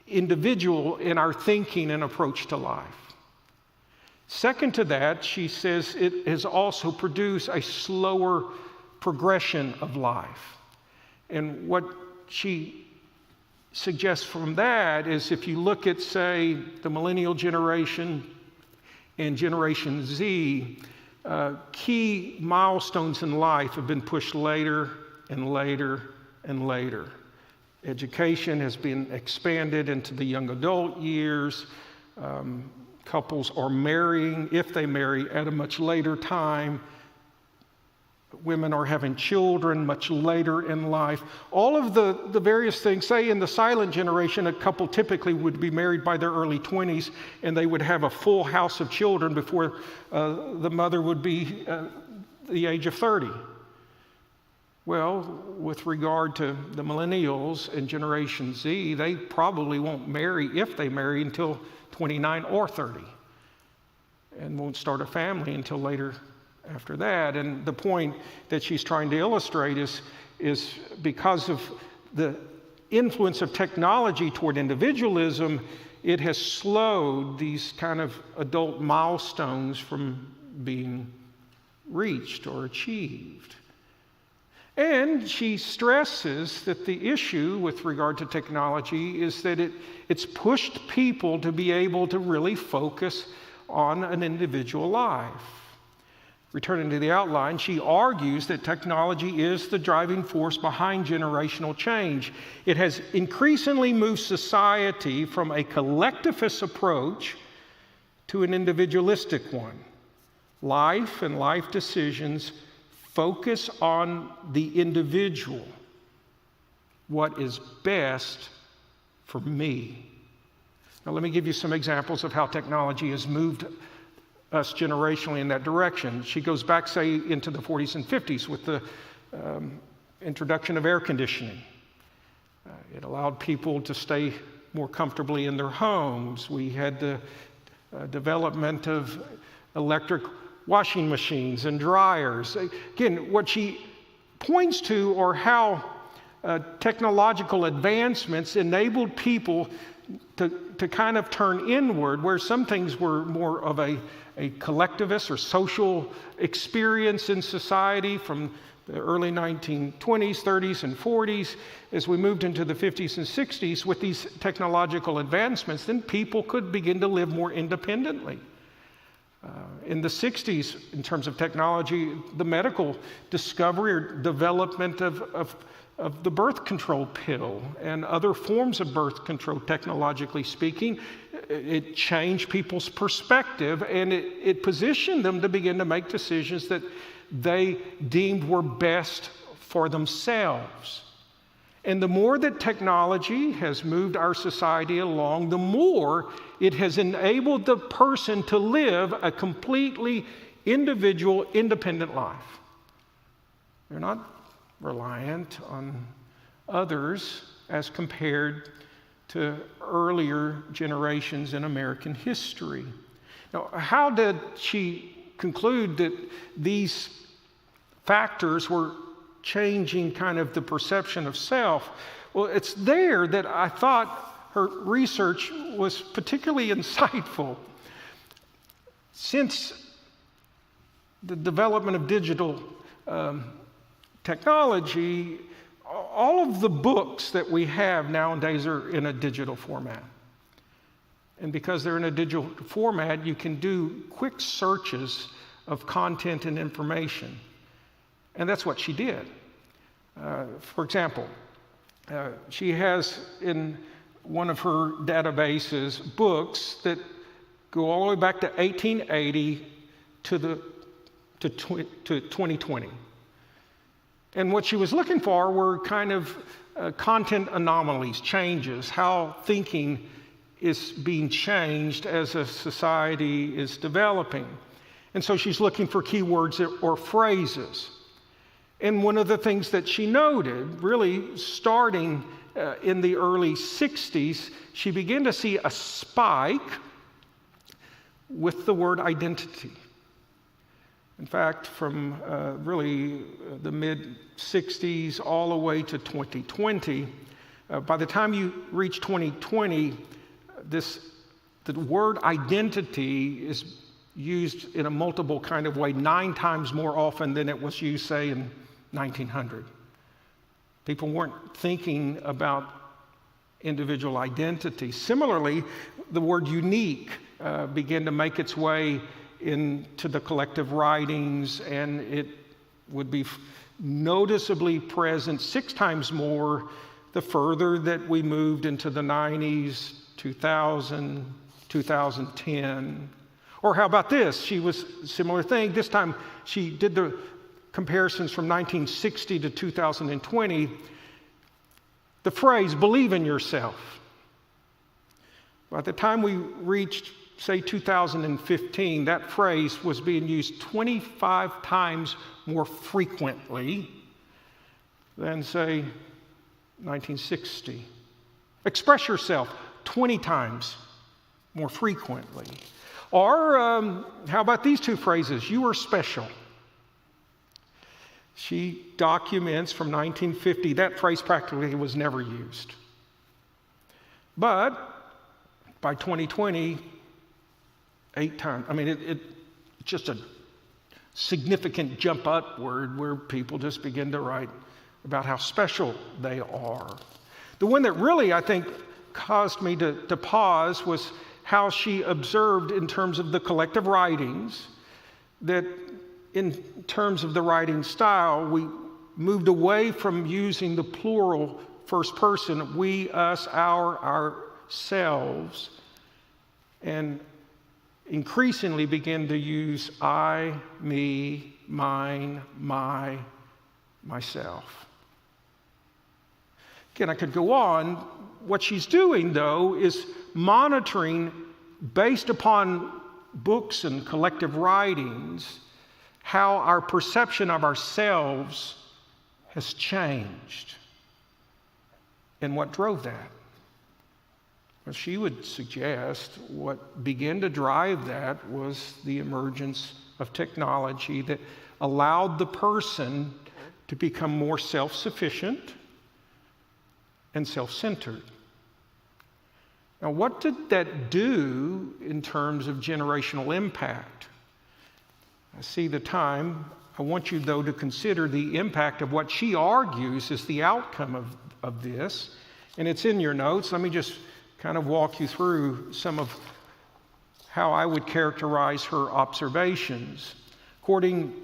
Speaker 1: individual in our thinking and approach to life. Second to that, she says it has also produced a slower progression of life. And what she suggests from that is if you look at, say, the millennial generation and Generation Z, key milestones in life have been pushed later and later and later. Education has been expanded into the young adult years. Couples are marrying, if they marry, at a much later time. Women are having children much later in life. All of the various things, say in the silent generation, a couple typically would be married by their early 20s, and they would have a full house of children before the mother would be the age of 30. Well, with regard to the millennials and Generation Z, they probably won't marry, if they marry, until 29 or 30, and won't start a family until later after that. And the point that she's trying to illustrate is because of the influence of technology toward individualism, it has slowed these kind of adult milestones from being reached or achieved. And she stresses that the issue with regard to technology is that it's pushed people to be able to really focus on an individual life. Returning to the outline, she argues that technology is the driving force behind generational change. It has increasingly moved society from a collectivist approach to an individualistic one. Life and life decisions focus on the individual, what is best for me. Now, let me give you some examples of how technology has moved us generationally in that direction. She goes back, say, into the 40s and 50s with the introduction of air conditioning. It allowed people to stay more comfortably in their homes. We had the development of electric washing machines and dryers. Again, what she points to are how technological advancements enabled people to kind of turn inward, where some things were more of a collectivist or social experience in society from the early 1920s, 30s, and 40s. As we moved into the 50s and 60s with these technological advancements, then people could begin to live more independently. In the 60s, in terms of technology, the medical discovery or development of the birth control pill and other forms of birth control, technologically speaking, it changed people's perspective, and it positioned them to begin to make decisions that they deemed were best for themselves. And the more that technology has moved our society along, the more it has enabled the person to live a completely individual, independent life. They're not reliant on others as compared to earlier generations in American history. Now, how did she conclude that these factors were changing kind of the perception of self? Well, it's there that I thought her research was particularly insightful. Since the development of digital technology, all of the books that we have nowadays are in a digital format. And because they're in a digital format, you can do quick searches of content and information. And that's what she did. For example, she has in one of her databases books that go all the way back to 1880 to 2020. And what she was looking for were kind of content anomalies, changes, how thinking is being changed as a society is developing. And so she's looking for keywords or phrases. And one of the things that she noted, really starting in the early 60s, she began to see a spike with the word identity. In fact, from really the mid-60s all the way to 2020, by the time you reach 2020, the word identity is used in a multiple kind of way, 9 times more often than it was used, say, in 1900. People weren't thinking about individual identity. Similarly, the word unique began to make its way into the collective writings, and it would be noticeably present 6 times more the further that we moved into the 90s, 2000, 2010. Or how about this? She was a similar thing. This time she did the comparisons from 1960 to 2020. The phrase, believe in yourself. By the time we reached, say, 2015, that phrase was being used 25 times more frequently than, say, 1960. Express yourself 20 times more frequently. Or how about these 2 phrases? You are special. She documents from 1950, that phrase practically was never used. But by 2020, 8 times. I mean, it's just a significant jump upward where people just begin to write about how special they are. The one that really, I think, caused me to pause was how she observed in terms of the collective writings that in terms of the writing style, we moved away from using the plural first person, we, us, our, ourselves, and increasingly begin to use I, me, mine, my, myself. Again, I could go on. What she's doing, though, is monitoring based upon books and collective writings how our perception of ourselves has changed and what drove that. Well, she would suggest what began to drive that was the emergence of technology that allowed the person to become more self-sufficient and self-centered. Now, what did that do in terms of generational impact? I see the time. I want you, though, to consider the impact of what she argues is the outcome of this. And it's in your notes. Let me just kind of walk you through some of how I would characterize her observations. According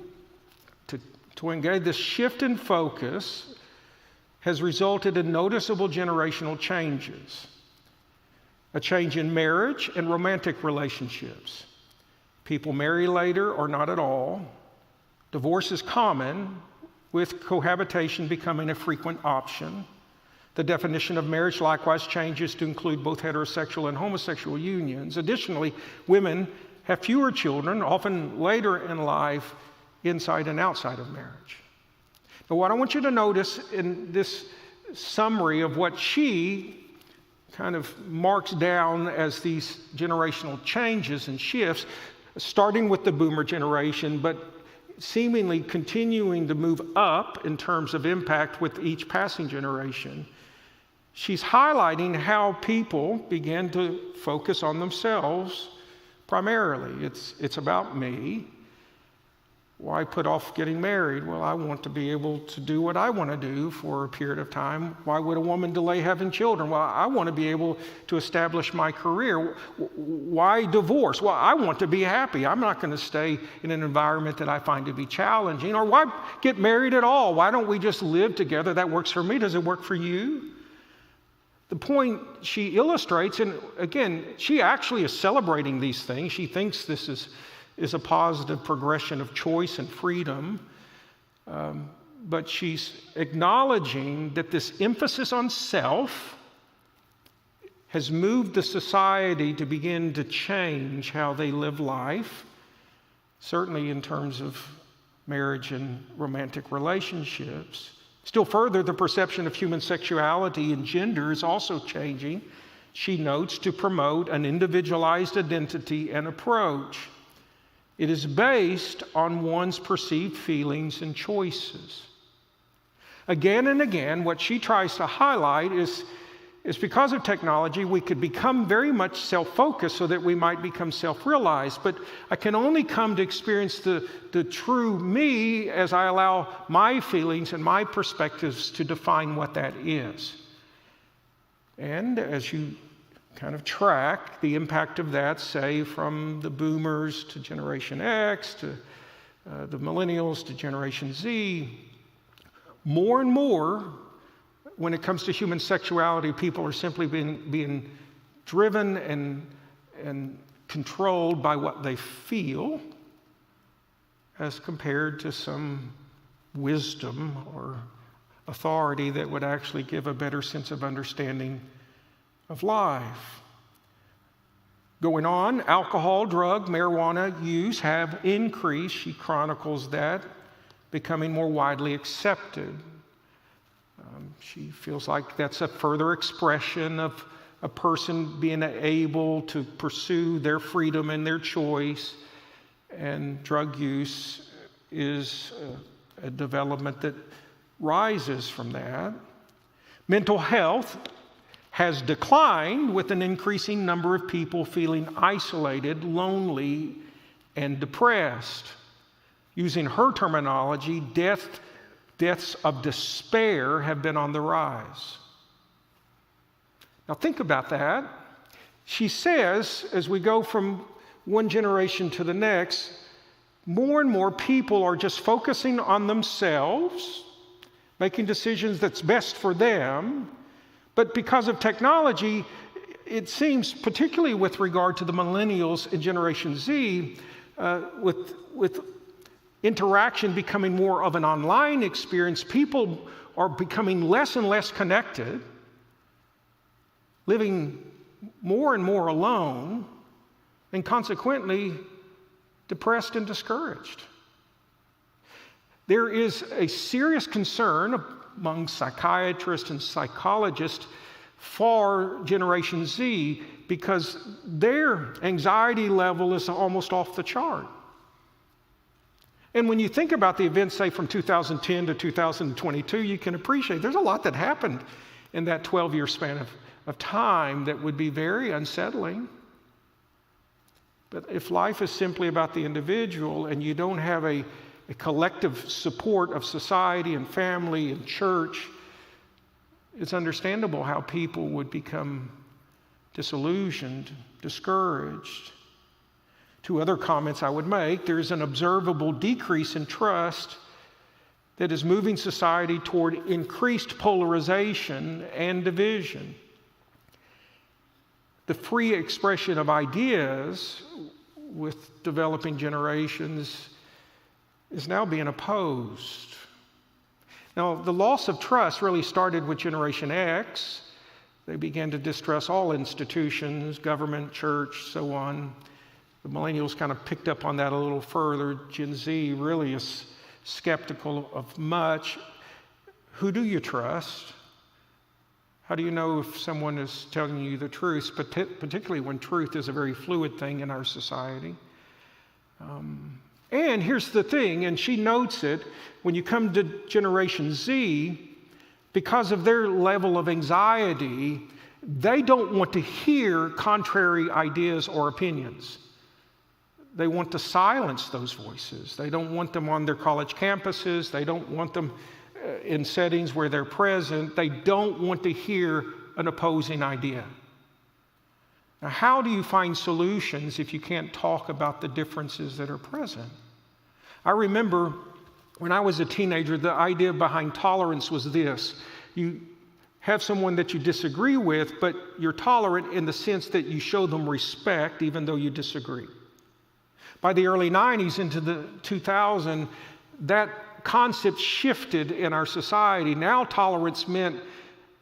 Speaker 1: to Twenge, this shift in focus has resulted in noticeable generational changes. A change in marriage and romantic relationships. People marry later or not at all. Divorce is common, with cohabitation becoming a frequent option. The definition of marriage likewise changes to include both heterosexual and homosexual unions. Additionally, women have fewer children, often later in life, inside and outside of marriage. Now, what I want you to notice in this summary of what she kind of marks down as these generational changes and shifts, starting with the boomer generation, but seemingly continuing to move up in terms of impact with each passing generation. She's highlighting how people began to focus on themselves primarily. It's about me. Why put off getting married? Well, I want to be able to do what I want to do for a period of time. Why would a woman delay having children? Well, I want to be able to establish my career. Why divorce? Well, I want to be happy. I'm not going to stay in an environment that I find to be challenging. Or why get married at all? Why don't we just live together? That works for me. Does it work for you? The point she illustrates, and again, she actually is celebrating these things. She thinks this is a positive progression of choice and freedom. But she's acknowledging that this emphasis on self has moved the society to begin to change how they live life, certainly in terms of marriage and romantic relationships. Still further, the perception of human sexuality and gender is also changing, she notes, to promote an individualized identity and approach. It is based on one's perceived feelings and choices. Again and again, what she tries to highlight is because of technology, we could become very much self-focused so that we might become self-realized. But I can only come to experience the true me as I allow my feelings and my perspectives to define what that is. And as you kind of track the impact of that, say, from the boomers to Generation X to the millennials to Generation Z, more and more, when it comes to human sexuality, people are simply being driven and controlled by what they feel as compared to some wisdom or authority that would actually give a better sense of understanding of life. Going on, alcohol, drug, marijuana use have increased, she chronicles that, becoming more widely accepted. She feels like that's a further expression of a person being able to pursue their freedom and their choice, and drug use is a development that rises from that. Mental health has declined with an increasing number of people feeling isolated, lonely, and depressed. Using her terminology, deaths of despair have been on the rise. Now think about that. She says, as we go from one generation to the next, more and more people are just focusing on themselves, making decisions that's best for them. But because of technology, it seems, particularly with regard to the millennials and Generation Z, with interaction becoming more of an online experience, people are becoming less and less connected, living more and more alone, and consequently depressed and discouraged. There is a serious concern among psychiatrists and psychologists for Generation Z because their anxiety level is almost off the chart. And when you think about the events, say, from 2010 to 2022, you can appreciate there's a lot that happened in that 12-year span of time that would be very unsettling. But if life is simply about the individual and you don't have a collective support of society and family and church, it's understandable how people would become disillusioned, discouraged. Two other comments I would make: there's an observable decrease in trust that is moving society toward increased polarization and division. The free expression of ideas with developing generations is now being opposed. Now, the loss of trust really started with Generation X. They began to distrust all institutions, government, church, so on. The millennials kind of picked up on that a little further. Gen Z really is skeptical of much. Who do you trust? How do you know if someone is telling you the truth, particularly when truth is a very fluid thing in our society? And here's the thing, and she notes it, when you come to Generation Z, because of their level of anxiety, they don't want to hear contrary ideas or opinions. They want to silence those voices. They don't want them on their college campuses. They don't want them in settings where they're present. They don't want to hear an opposing idea. Now, how do you find solutions if you can't talk about the differences that are present? I remember when I was a teenager, the idea behind tolerance was this: you have someone that you disagree with, but you're tolerant in the sense that you show them respect even though you disagree. By the early 90s into the 2000s, that concept shifted in our society. Now tolerance meant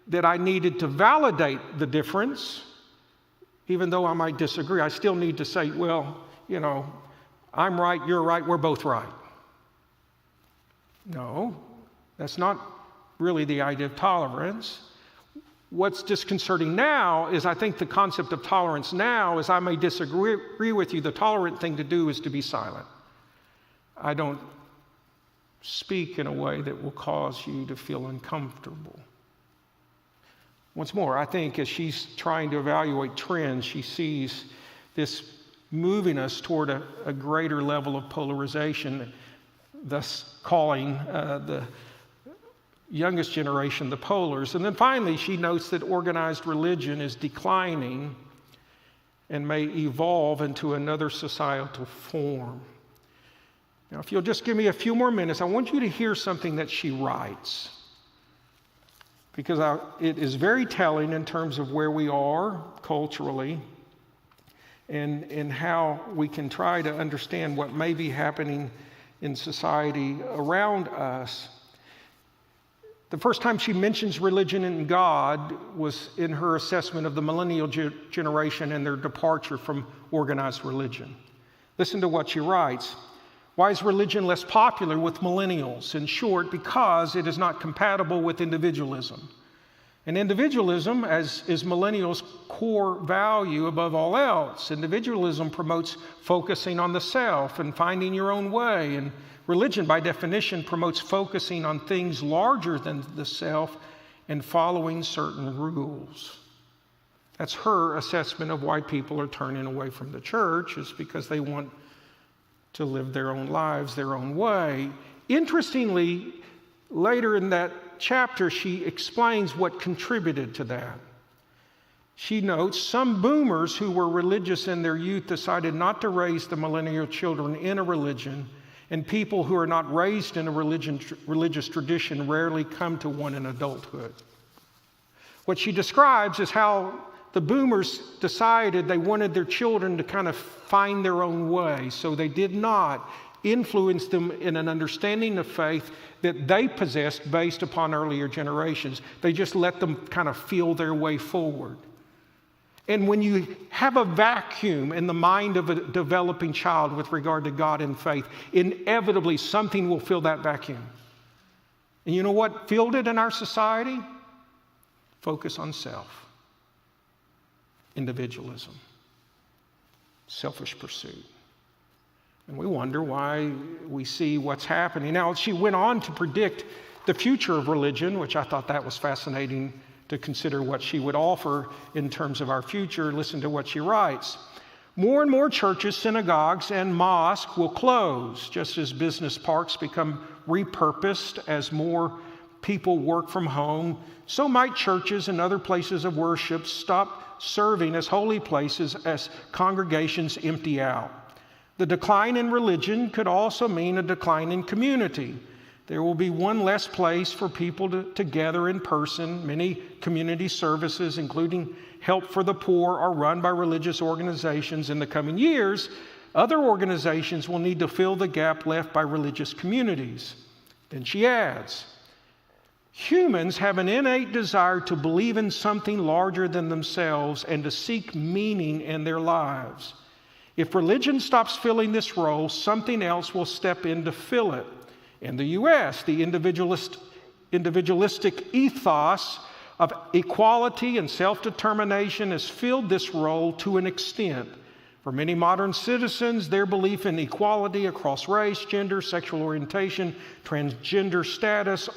Speaker 1: that I needed to validate the difference. Even though I might disagree, I still need to say, well, you know, I'm right, you're right, we're both right. No, that's not really the idea of tolerance. What's disconcerting now is I think the concept of tolerance now is I may disagree with you. The tolerant thing to do is to be silent. I don't speak in a way that will cause you to feel uncomfortable. Once more, I think as she's trying to evaluate trends, she sees this moving us toward a greater level of polarization, thus calling the youngest generation the polars. And then finally, she notes that organized religion is declining and may evolve into another societal form. Now, if you'll just give me a few more minutes, I want you to hear something that she writes, because it is very telling in terms of where we are culturally and how we can try to understand what may be happening in society around us. The first time she mentions religion and God was in her assessment of the millennial generation and their departure from organized religion. Listen to what she writes. Why is religion less popular with millennials? In short, because it is not compatible with individualism. And individualism, as is millennials' core value above all else. Individualism promotes focusing on the self and finding your own way. And religion, by definition, promotes focusing on things larger than the self and following certain rules. That's her assessment of why people are turning away from the church, is because they want to live their own lives their own way. Interestingly, later in that chapter, she explains what contributed to that. She notes some boomers who were religious in their youth decided not to raise the millennial children in a religion, and people who are not raised in a religious tradition rarely come to one in adulthood. What she describes is how the boomers decided they wanted their children to kind of find their own way, so they did not influence them in an understanding of faith that they possessed based upon earlier generations. They just let them kind of feel their way forward. And when you have a vacuum in the mind of a developing child with regard to God and faith, inevitably something will fill that vacuum. And you know what filled it in our society? Focus on self, individualism, selfish pursuit. And we wonder why we see what's happening. Now, she went on to predict the future of religion, which I thought that was fascinating to consider what she would offer in terms of our future. Listen to what she writes. More and more churches, synagogues, and mosques will close, just as business parks become repurposed as more people work from home. So might churches and other places of worship stop serving as holy places as congregations empty out. The decline in religion could also mean a decline in community. There will be one less place for people to gather in person. Many community services, including help for the poor, are run by religious organizations. In the coming years, other organizations will need to fill the gap left by religious communities. Then she adds, humans have an innate desire to believe in something larger than themselves and to seek meaning in their lives. If religion stops filling this role, something else will step in to fill it. In the U.S., the individualistic ethos of equality and self-determination has filled this role to an extent. For many modern citizens, their belief in equality across race, gender, sexual orientation, transgender status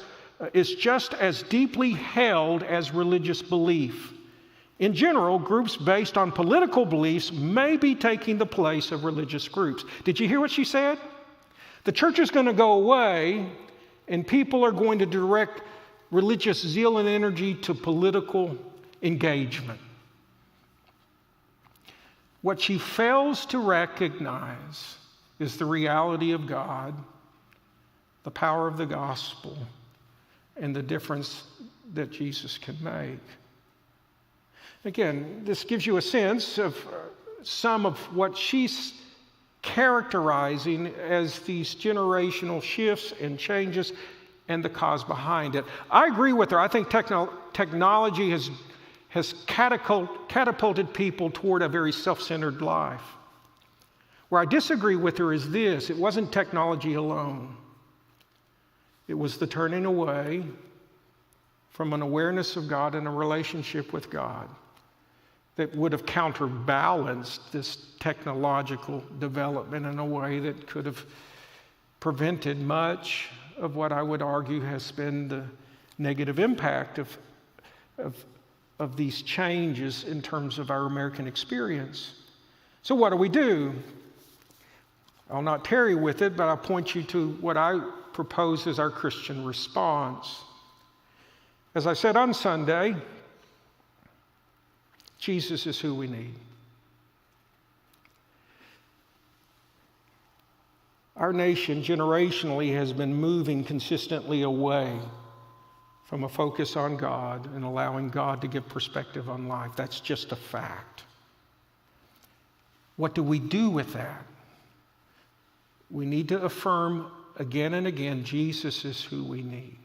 Speaker 1: is just as deeply held as religious belief. In general, groups based on political beliefs may be taking the place of religious groups. Did you hear what she said? The church is going to go away, and people are going to direct religious zeal and energy to political engagement. What she fails to recognize is the reality of God, the power of the gospel, and the difference that Jesus can make. Again, this gives you a sense of some of what she's characterizing as these generational shifts and changes and the cause behind it. I agree with her. I think technology has catapulted people toward a very self-centered life. Where I disagree with her is this: it wasn't technology alone. It was the turning away from an awareness of God and a relationship with God that would have counterbalanced this technological development in a way that could have prevented much of what I would argue has been the negative impact of these changes in terms of our American experience. So what do? I'll not tarry with it, but I'll point you to what I propose as our Christian response. As I said on Sunday, Jesus is who we need. Our nation generationally has been moving consistently away from a focus on God and allowing God to give perspective on life. That's just a fact. What do we do with that? We need to affirm again and again, Jesus is who we need.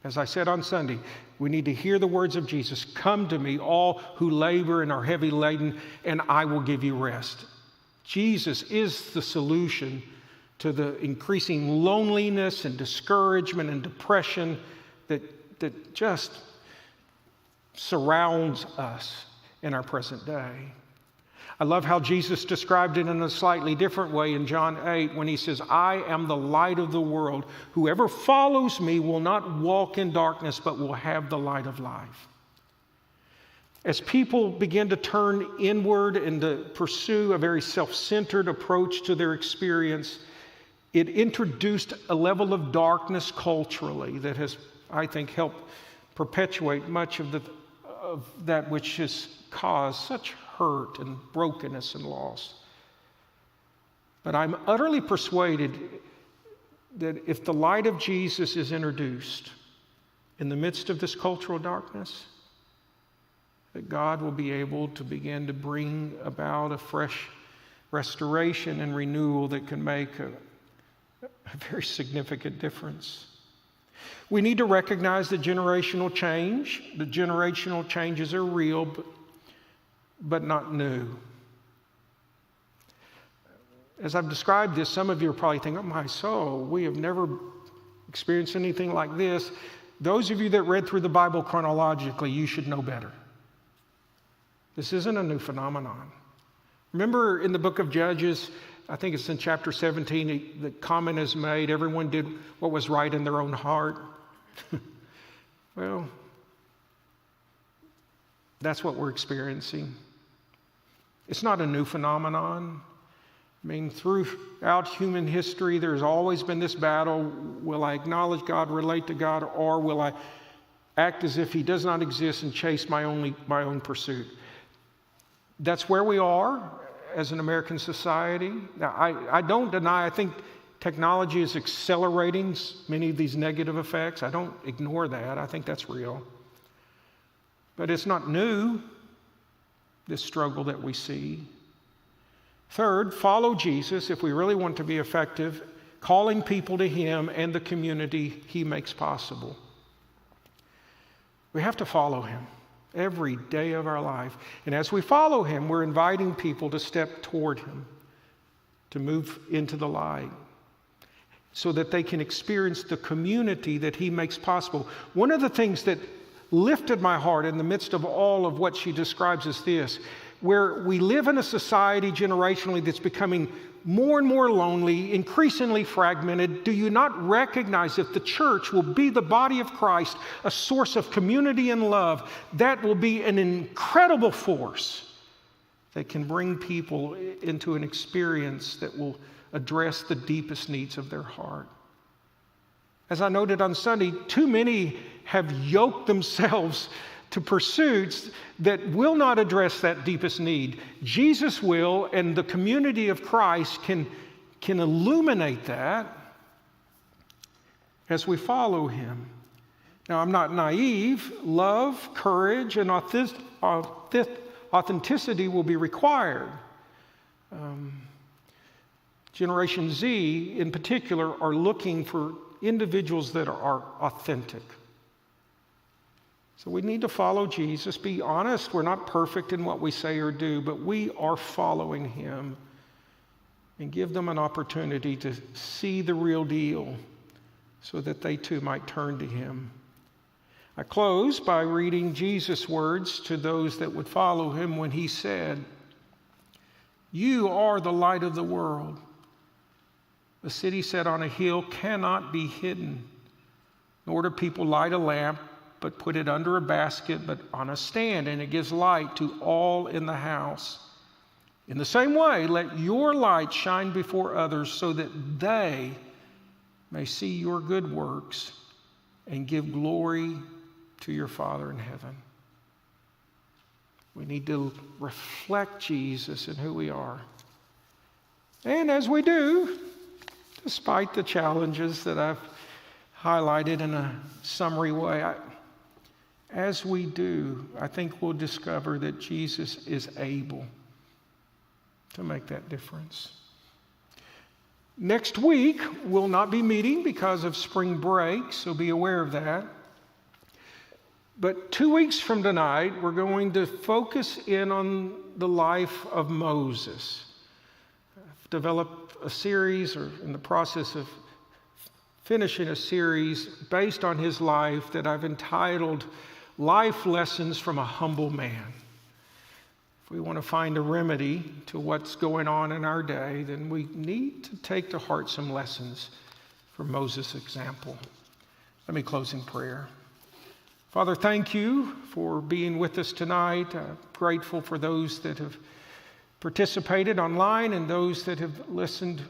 Speaker 1: As I said on Sunday, we need to hear the words of Jesus. Come to me, all who labor and are heavy laden, and I will give you rest. Jesus is the solution to the increasing loneliness and discouragement and depression that just surrounds us in our present day. I love how Jesus described it in a slightly different way in John 8 when he says, I am the light of the world. Whoever follows me will not walk in darkness, but will have the light of life. As people begin to turn inward and to pursue a very self-centered approach to their experience, it introduced a level of darkness culturally that has, I think, helped perpetuate much of that which has caused such hurt and brokenness and loss. But I'm utterly persuaded that if the light of Jesus is introduced in the midst of this cultural darkness, that God will be able to begin to bring about a fresh restoration and renewal that can make a very significant difference. We need to recognize the generational change. The generational changes are real, but not new. As I've described this, some of you are probably thinking, oh my soul, we have never experienced anything like this. Those of you that read through the Bible chronologically, you should know better. This isn't a new phenomenon. Remember in the book of Judges, I think it's in chapter 17, the comment is made, everyone did what was right in their own heart. Well, that's what we're experiencing. It's not a new phenomenon. I mean, throughout human history, there's always been this battle. Will I acknowledge God, relate to God, or will I act as if He does not exist and chase my own pursuit? That's where we are as an American society. Now, I don't deny, I think technology is accelerating many of these negative effects. I don't ignore that. I think that's real. But it's not new, this struggle that we see. Third, follow Jesus if we really want to be effective, calling people to Him and the community He makes possible. We have to follow Him every day of our life. And as we follow Him, we're inviting people to step toward Him, to move into the light, so that they can experience the community that He makes possible. One of the things that lifted my heart in the midst of all of what she describes is this: where we live in a society generationally that's becoming more and more lonely, increasingly fragmented. Do you not recognize if the church will be the body of Christ, a source of community and love, that will be an incredible force that can bring people into an experience that will address the deepest needs of their heart? As I noted on Sunday, too many have yoked themselves to pursuits that will not address that deepest need. Jesus will, and the community of Christ can illuminate that as we follow Him. Now, I'm not naive. Love, courage, and authenticity will be required. Generation Z, in particular, are looking for individuals that are authentic. So we need to follow Jesus. Be honest, we're not perfect in what we say or do, but we are following Him, and give them an opportunity to see the real deal so that they too might turn to Him. I close by reading Jesus' words to those that would follow Him when He said, "You are the light of the world. A city set on a hill cannot be hidden, nor do people light a lamp but put it under a basket, but on a stand, and it gives light to all in the house. In the same way, let your light shine before others so that they may see your good works and give glory to your Father in heaven." We need to reflect Jesus and who we are. And as we do, despite the challenges that I've highlighted in a summary way, as we do, I think we'll discover that Jesus is able to make that difference. Next week, we'll not be meeting because of spring break, so be aware of that. But 2 weeks from tonight, we're going to focus in on the life of Moses. I've developed a series, or in the process of finishing a series based on his life, that I've entitled Life Lessons from a Humble Man. If we want to find a remedy to what's going on in our day, then we need to take to heart some lessons from Moses' example. Let me close in prayer. Father, thank you for being with us tonight. Grateful for those that have participated online and those that have listened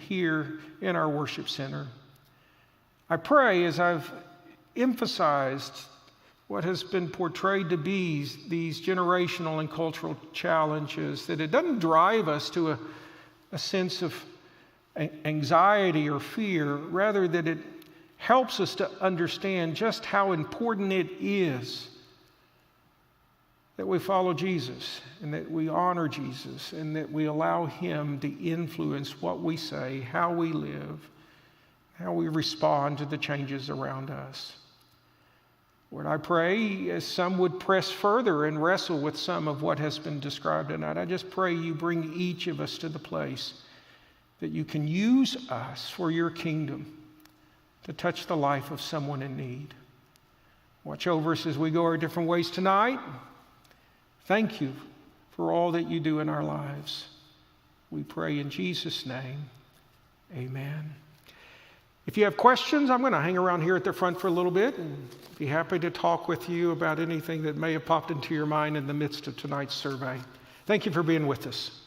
Speaker 1: here in our worship center. I pray, as I've emphasized what has been portrayed to be these generational and cultural challenges, that it doesn't drive us to a sense of anxiety or fear, rather that it helps us to understand just how important it is that we follow Jesus and that we honor Jesus and that we allow Him to influence what we say, how we live, how we respond to the changes around us. Lord, I pray as some would press further and wrestle with some of what has been described tonight, I just pray you bring each of us to the place that you can use us for your kingdom to touch the life of someone in need. Watch over us as we go our different ways tonight. Thank you for all that you do in our lives. We pray in Jesus' name, amen. If you have questions, I'm going to hang around here at the front for a little bit and be happy to talk with you about anything that may have popped into your mind in the midst of tonight's survey. Thank you for being with us.